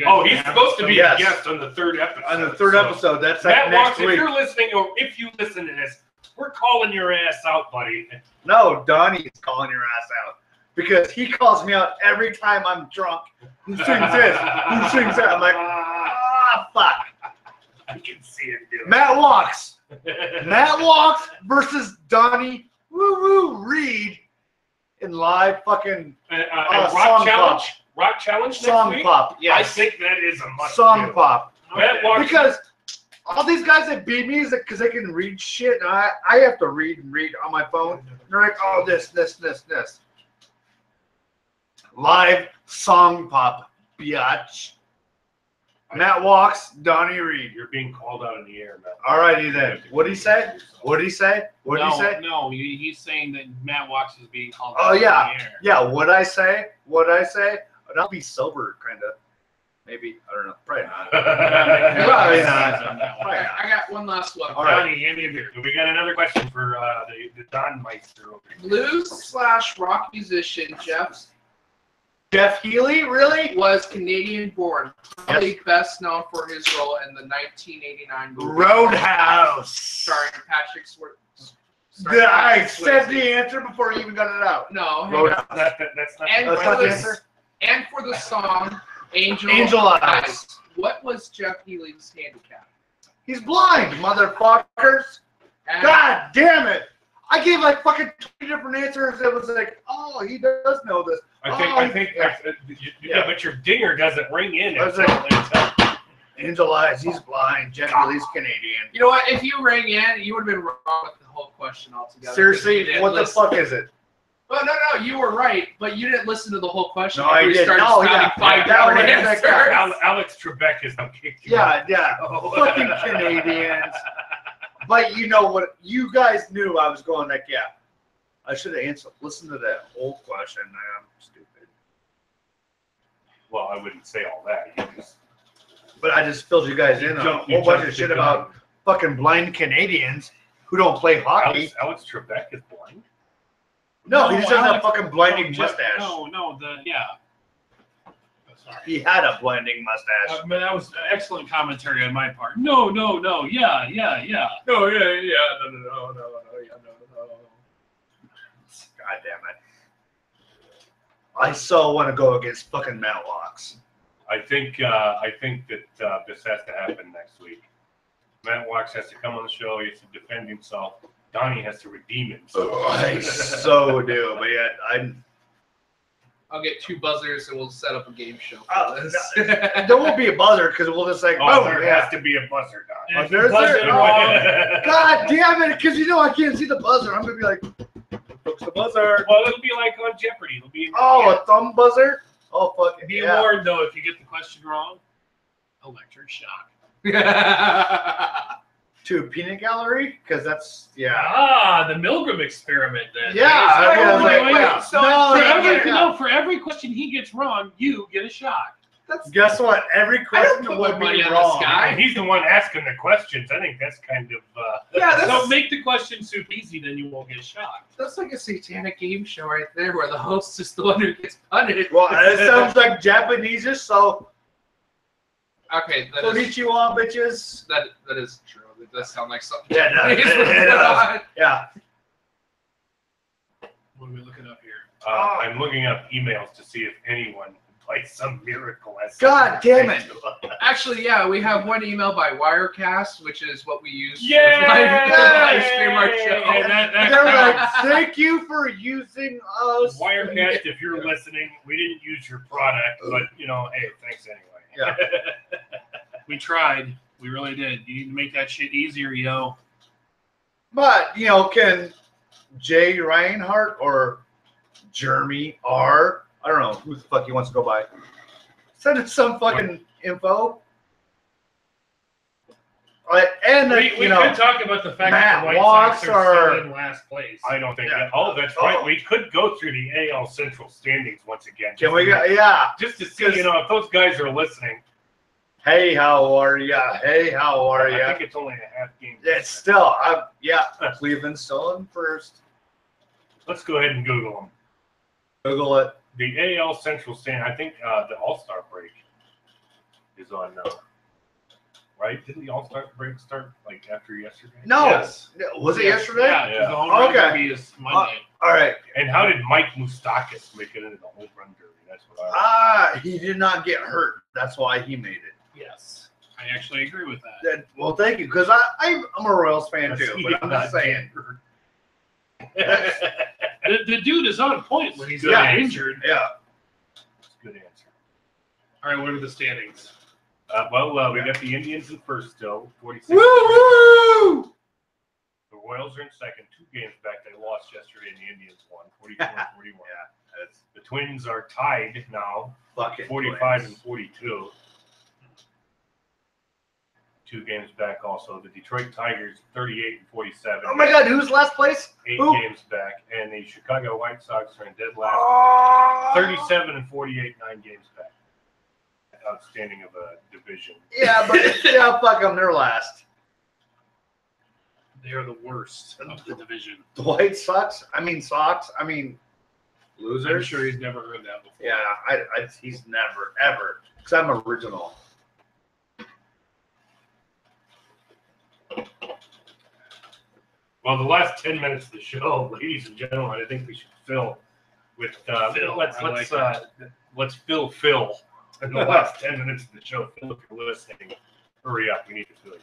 Oh, he's supposed to be Yes. a guest on the third episode. On the third so- episode, that's like Matt next Walks, if week. you're listening, or if you listen to this, we're calling your ass out, buddy. No, Donnie's calling your ass out because he calls me out every time I'm drunk. Who sings this? Who sings that? I'm like, fuck. I can see him do it. Matt Walks. Matt Walks versus Donnie Woo Woo Reed in live fucking Rock song Challenge? pop. Rock Challenge next Song week? pop. Yes. I think that is a must Song do. pop. Matt Walks, Because all these guys that beat me is because they can read shit, and I have to read on my phone. And they're like, oh, this. Live song pop, biatch. Matt Walks, Donnie Reed. you're being called out in the air, Matt. Alrighty then. What'd he say? What'd he say? What'd he say? No, he's saying that Matt Walks is being called Oh, out yeah. in the air. Yeah, what'd I say? What'd I say? I'll be sober, kind of. Maybe. I don't know. Probably not. Probably not. Probably not. I got one last one. All right. Donnie, hand me a beer. We got another question for the Don Meister over here. Blues/rock musician Jeff Healey, really? was Canadian-born, probably best known for his role in the 1989 movie Roadhouse. starring Patrick Swayze. I said the answer before you even got it out. No. hang on. Roadhouse. That's not. And That's for not the the answer? and for the song Angel Eyes. What was Jeff Healey's handicap? He's blind, motherfuckers. And God damn it. I gave like fucking 20 different answers. It was like, oh, he does know this. I think, but your dinger doesn't ring in. I was Angel Eyes, he's blind. Jeff Healey's Canadian. you know what? If you rang in, you would have been wrong with the whole question altogether. Seriously, what the fuck is it? Well, no, you were right, but you didn't listen to the whole question. No, I You didn't. started No, spouting yeah. five That different was that answers. guy. Alex Trebek has now kicked you. Yeah. Fucking Canadians. But you know what? You guys knew I was going like, yeah. I should have answered. Listen to that whole question. I'm stupid. Well, I wouldn't say all that. You just, But I just filled you guys in on a whole bunch of shit about fucking blind Canadians who don't play hockey. Alex Trebek is blind. No, he just has a Alex- fucking blinding Jeff- mustache. Yeah. Oh, sorry. He had a blinding mustache. But that was excellent commentary on my part. No, yeah. No, yeah, no. God damn it. I so want to go against fucking Matt Walks. I think that this has to happen next week. Matt Walks has to come on the show. He has to defend himself. Donnie has to redeem himself. I so do, but yet I'll get 2 buzzers and we'll set up a game show. there won't be a buzzer because we'll just like, Oh, boom, there yeah. has to be a buzzer, Donnie. Oh, there's Buzzer there? wrong. God damn it, because you know I can't see the buzzer. I'm gonna be like, what's the buzzer? Well, it'll be like on Jeopardy. It'll be. Oh, a thumb buzzer? Oh, fucking Be yeah. warned, though, if you get the question wrong, electric shock. To a peanut gallery? Because that's, yeah. Ah, the Milgram experiment, then. Yeah, I mean, I was like, Wait, yeah. so for every question he gets wrong, you get a shock. Guess what? Every I don't question put would my be money on wrong. this guy. And he's the one asking the questions. I think that's kind of. Yeah, So make the question super easy, then you won't get shocked. that's like a satanic game show right there where the host is the one who gets punished. Well, it sounds like Japanese, so Okay, that is, konnichiwa, bitches. that is true. It does sound like something. Yeah, no, Japanese would it put does. on. Yeah. What are we looking up here? I'm looking up emails to see if anyone, by some miracle, has. God damn it. Actually, yeah, we have one email by Wirecast, which is what we use to Yay! live stream our show. They're like, thank you for using us. Wirecast, if you're listening, we didn't use your product, but hey, thanks anyway. Yeah. We tried. We really did. You need to make that shit easier, yo. But, can Jay Reinhardt or Jeremy R., I don't know who the fuck he wants to go by, Send us some fucking info. And We you know, could talk about the fact Matt that the White Walks Sox are are- still in last place. I don't think Yeah. that. Oh, that's right. We could go through the AL Central standings once again. can we go? Yeah. Just to see, if those guys are listening. Hey, how are ya? Hey, how are I ya? think it's only a half game. It's still, Cleveland's still in first. Let's go ahead and Google them. Google it. The AL Central stand. I think the All-Star break is on. Right? Didn't the All-Star break start like after yesterday? No. Yes. Was it yesterday? Yeah, Yeah. the home run Okay. derby is Monday. All right. And how did Mike Moustakas make it into the home run derby? That's what I. He did not get hurt. That's why he made it. Yes, I actually agree with that. Well, thank you, because I'm a Royals fan too. But I'm just saying. The dude is on point when he's Good not answer. injured. Yeah. That's a good answer. All right, what are the standings? We got the Indians in first still, 46. Woo! The Royals are in second, 2 games back. They lost yesterday, and the Indians won, 44-41. The Twins are tied now, Fucking 45 Twins. and 42. 2 games back also. The Detroit Tigers, 38 and 47. Oh my God, who's last place? 8 Who? games back. And the Chicago White Sox are in dead last, Oh. 37 and 48, 9 games back. Outstanding of a division. Yeah, but fuck them. They're last. They are the worst of the division. The White Sox. I mean, losers. I'm sure he's never heard that before. Yeah, he's never ever. Because I'm original. Well, the last 10 minutes of the show, ladies and gentlemen, I think we should fill with Phil. let's fill Phil in the last 10 minutes of the show. Phil, if you're listening, hurry up. We need to fill you.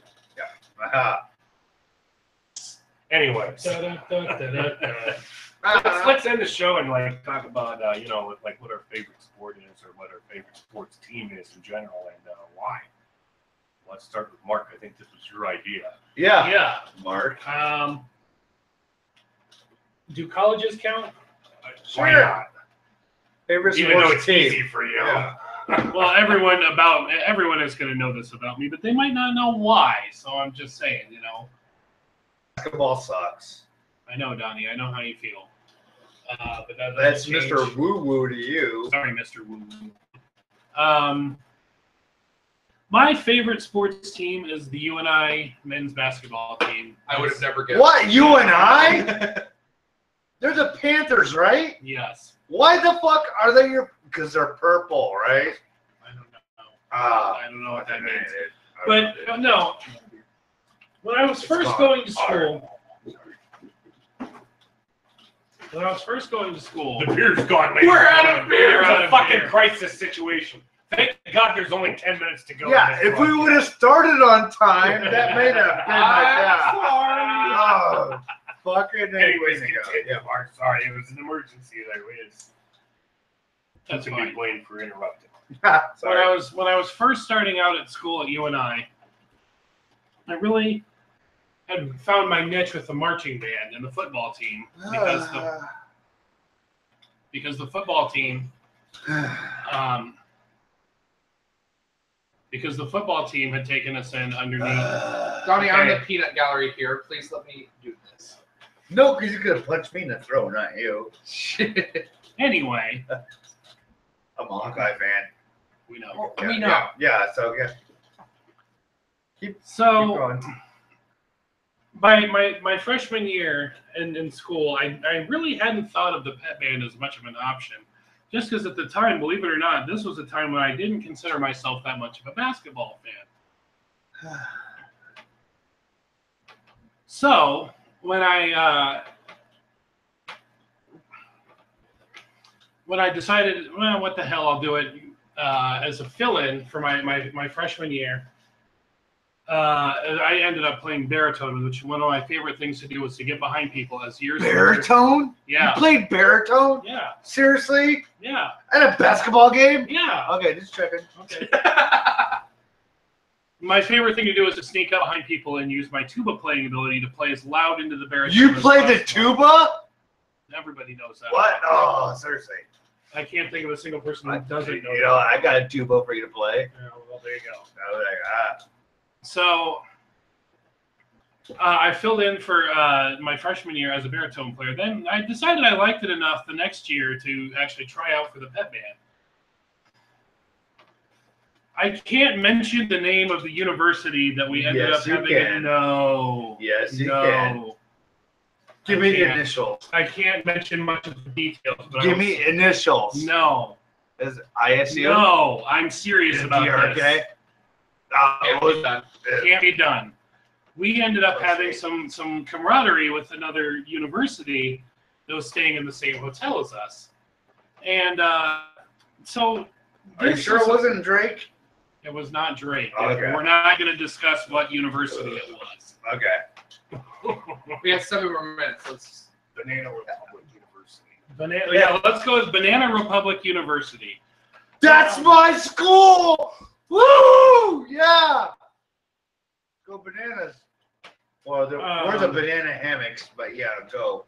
Anyway, let's end the show and talk about what our favorite sport is or what our favorite sports team is in general and why. Let's start with Mark. I think this was your idea. Yeah. Mark. Do colleges count? Why Sure. not? Favorite Even though sports it's team. easy for you. Yeah. Well, everyone is going to know this about me, but they might not know why. So I'm just saying, Basketball sucks. I know, Donnie. I know how you feel. But That's doesn't change. Mr. Woo Woo to you. Sorry, Mr. Woo Woo. My favorite sports team is the UNI men's basketball team. I would have never guessed. What? You and I? They're the Panthers, right? Yes. Why the fuck are they your? Because they're purple, right? I don't know. Ah, I don't know what that means. I But did. no, when I was first gone. going to school, The beer's gone, ladies. We're and out of gentlemen. beer. It's We're out a of fucking beer. crisis situation. Thank God there's only 10 minutes to go. Yeah, if we would have started on time, that may have been like that. I'm sorry. Oh, fucking Anyways, anything. continue, Mark. Sorry, it was an emergency. that's to be fine. blamed for interrupting. When I was first starting out at school at UNI, I really had found my niche with the marching band and the football team because the football team had taken us in underneath. Donnie, I'm the peanut gallery here. Please let me do this. No, because you could have punched me in the throat, not you. Anyway, I'm a Hawkeye fan. we know. We know. Yeah, so yeah. Keep So going. my freshman year in school, I really hadn't thought of the pep band as much of an option. Just because at the time, believe it or not, this was a time when I didn't consider myself that much of a basketball fan. So when I decided, well, what the hell, I'll do it as a fill-in for my freshman year. I ended up playing baritone, which one of my favorite things to do was to get behind people as years. Baritone? Yeah. You played baritone? Yeah. Seriously? Yeah. At a basketball game? Yeah. Okay, just checking. Okay. My favorite thing to do is to sneak up behind people and use my tuba playing ability to play as loud into the baritone. You as played the possible. tuba? Everybody knows that. What? Oh, seriously. I can't think of a single person that doesn't know. You know, I got a tubo for you to play. Yeah, well, there you go. I was like, So I filled in for my freshman year as a baritone player. Then I decided I liked it enough the next year to actually try out for the pep band. I can't mention the name of the university that we ended up having. Can. No. Yes, you no. can. Give me the initials. I can't mention much of the details. But Give me initials. No. Is it ISU? No, I'm serious about this. Can't be done. We ended up having some camaraderie with another university that was staying in the same hotel as us. And so... Are you sure it wasn't Drake? It was not Drake. Okay. We're not going to discuss what university it was. Okay. We have 7 more minutes. Let's. Banana Republic University. Yeah, let's go with Banana Republic University. That's my school! Woo! Yeah! Go Bananas. Well, where's the banana hammocks? But yeah, go.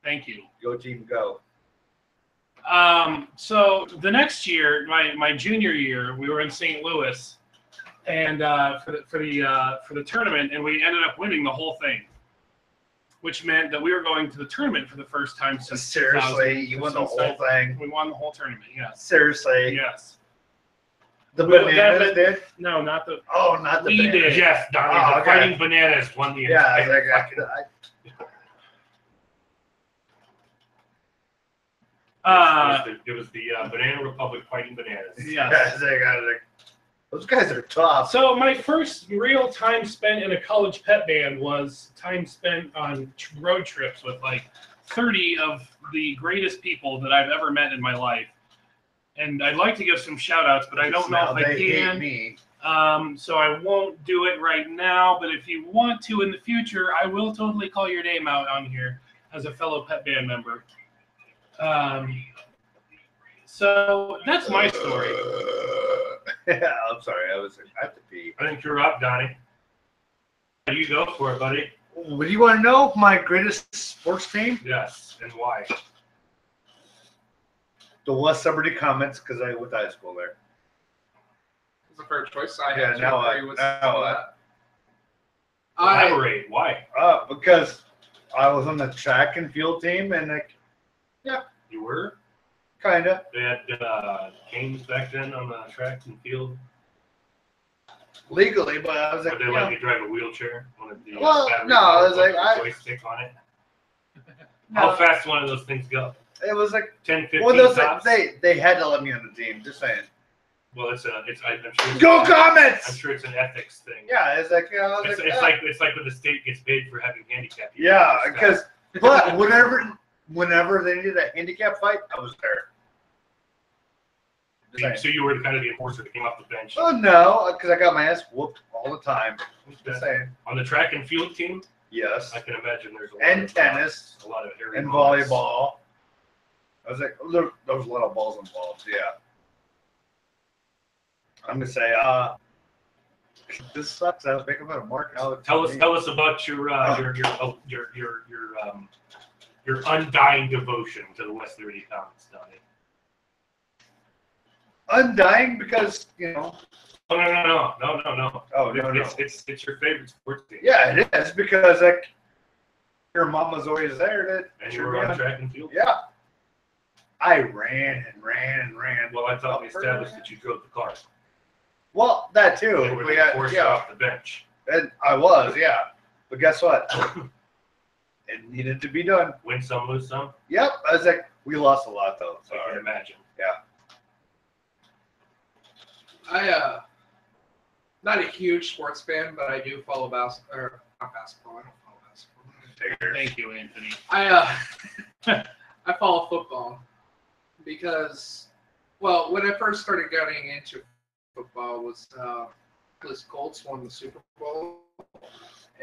Thank you. Go team, go. So the next year, my junior year, we were in St. Louis, and for the tournament, and we ended up winning the whole thing, which meant that we were going to the tournament for the first time since. Seriously, you won the whole thing. We won the whole tournament. Yes. Seriously. Yes. The Bananas did? No, not the. Oh, not the We Bananas. did. Yes, Donnie, the Fighting Bananas won the Yeah, entire fucking... it was the Banana Republic Fighting Bananas. Yes. Those guys are tough. So my first real time spent in a college pep band was time spent on road trips with like 30 of the greatest people that I've ever met in my life. And I'd like to give some shout outs, but I don't know if I can. Me. So I won't do it right now, but if you want to in the future, I will totally call your name out on here as a fellow pep band member. So that's my story. Yeah, I'm sorry. I have to pee. I think you're up, Donnie. You go for it, buddy. What do you want to know? My greatest sports team? Yes, and why? The West Suburban Comets, because I went to high school there. It's a fair choice. Elaborate. Why? Because I was on the track and field team, and You were? kind of. They had canes back then on the track and field. Legally, but I was Would like, they let you drive a wheelchair? Well, no, I was like, joystick on it. no, How fast one of those things go? it was like 10, 15 one of those. tops? They had to let me on the team. Just saying. Well, I'm sure Go I'm Comets! sure it's an ethics thing. Yeah, it's like It's like when the state gets paid for having handicap people. yeah, because but whenever they needed a handicap fight, I was there. So you were kind of the enforcer that came off the bench. Oh no, because I got my ass whooped all the time. Just saying. On the track and field team, Yes. I can imagine there's a lot And of tennis. a lot of hairy And moments. volleyball. I was like, there was a lot of balls involved. Yeah. I'm gonna say, this sucks. I was making about a mark out. Tell us about your undying devotion to the West 30 Comets, Donnie. Undying because No. Oh, no. Oh no. It's your favorite sports team. Yeah, it is because like your mom was always there. And you were on track and field. Yeah. I ran and ran and ran. Well, I thought we established that you drove the car. Well, that too. You were We had, forced yeah, off the bench. and I was, yeah. But guess what? It needed to be done. Win some, lose some. Yep. I was like, we lost a lot though. I can imagine. Yeah. Not a huge sports fan, but I do follow basketball. Or not basketball. I don't follow basketball. Thank you, Anthony. I follow football because, well, when I first started getting into football was Colts won the Super Bowl,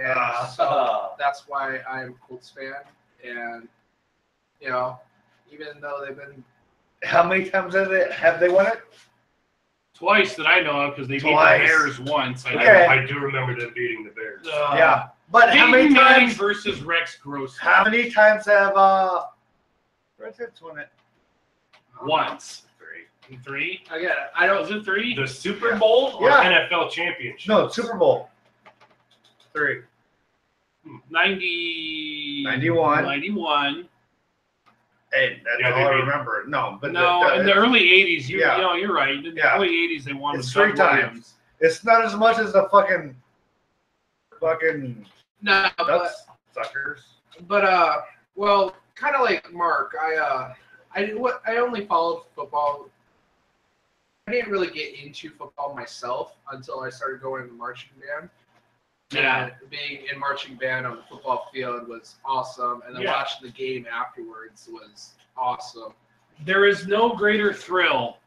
and so that's why I'm a Colts fan. And even though they've been How many times have they won it? Twice that I know of, because they beat the Twice. Bears once. Okay. I do remember them beating the Bears. Yeah. But how Peyton many Manning times? versus Rex Gross. How many times have Redskins won it? once. Three. Three? I get it. I don't. Was it three? The Super Bowl or Yeah. NFL championship? No, Super Bowl. 3. 91. 91. Hey, that's Yeah, all they I beat- remember. No, but No, in the early 80s, Yeah. you're right. In the Yeah. early 80s, they won It's with Doug 3 times. Williams. It's not as much as the fucking No, nuts suckers. but well, kind of like Mark. I only followed football. I didn't really get into football myself until I started going to marching band. Yeah. And being in marching band on the football field was awesome, and then Yeah. watching the game afterwards was awesome. There is no greater thrill.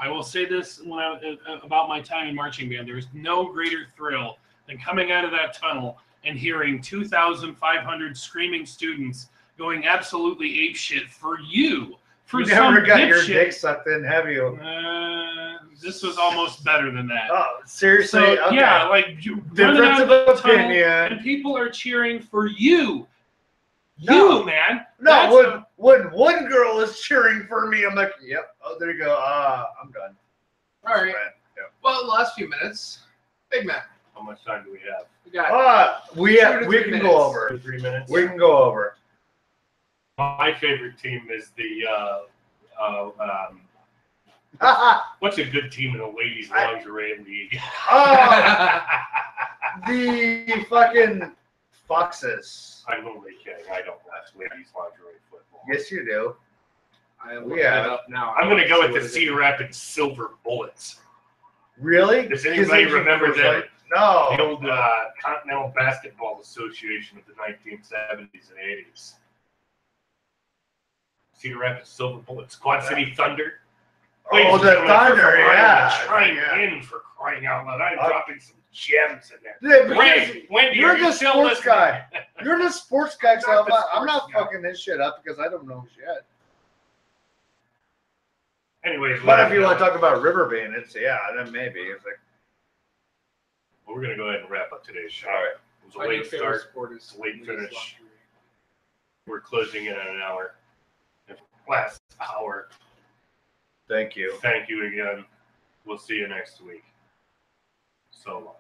I will say this about my time in marching band. There is no greater thrill than coming out of that tunnel and hearing 2,500 screaming students going absolutely apeshit for you. For You some never got your dipshit. dick sucked in, have you? This was almost better than that. Oh, seriously? So, Okay. yeah, like you running Difference out of the tunnel, opinion. and people are cheering for you. No. You, man. No, That's when one girl is cheering for me, I'm like, yep. Oh, there you go. I'm done. All right. Yep. Well, the last few minutes, Big Mac. How much time do we have? We got We 2 to 3 can minutes. go over. 2 to 3 minutes. We can go over. My favorite team is the what's a good team in a ladies' lingerie league? The fucking Foxes. I'm only kidding. I don't watch ladies' lingerie football. Yes, you do. I am We looking have- it up now. I'm going to go with See the what it Cedar Rapids Silver Bullets. Really? Does anybody remember them? No. The old Continental Basketball Association of the 1970s and 80s. Cedar Rapids Silver Bullets. Quad City Thunder. Oh, the Thunder, yeah. Chime Yeah. in for crying out loud. I'm dropping some gems in there. Yeah, because Wendy, you're are you the still sports listening? guy. You're the sports guy, so Not the I'm not sports guy. fucking this shit up because I don't know shit. Anyways, But if you want to talk about River Bandits, yeah, then maybe. It's like, we're going to go ahead and wrap up today's show. all right. It was a My new late favorite start. sport is It's a late ladies' finish. lingerie. We're closing in on an hour. Last hour. Thank you. Thank you again. We'll see you next week. So long.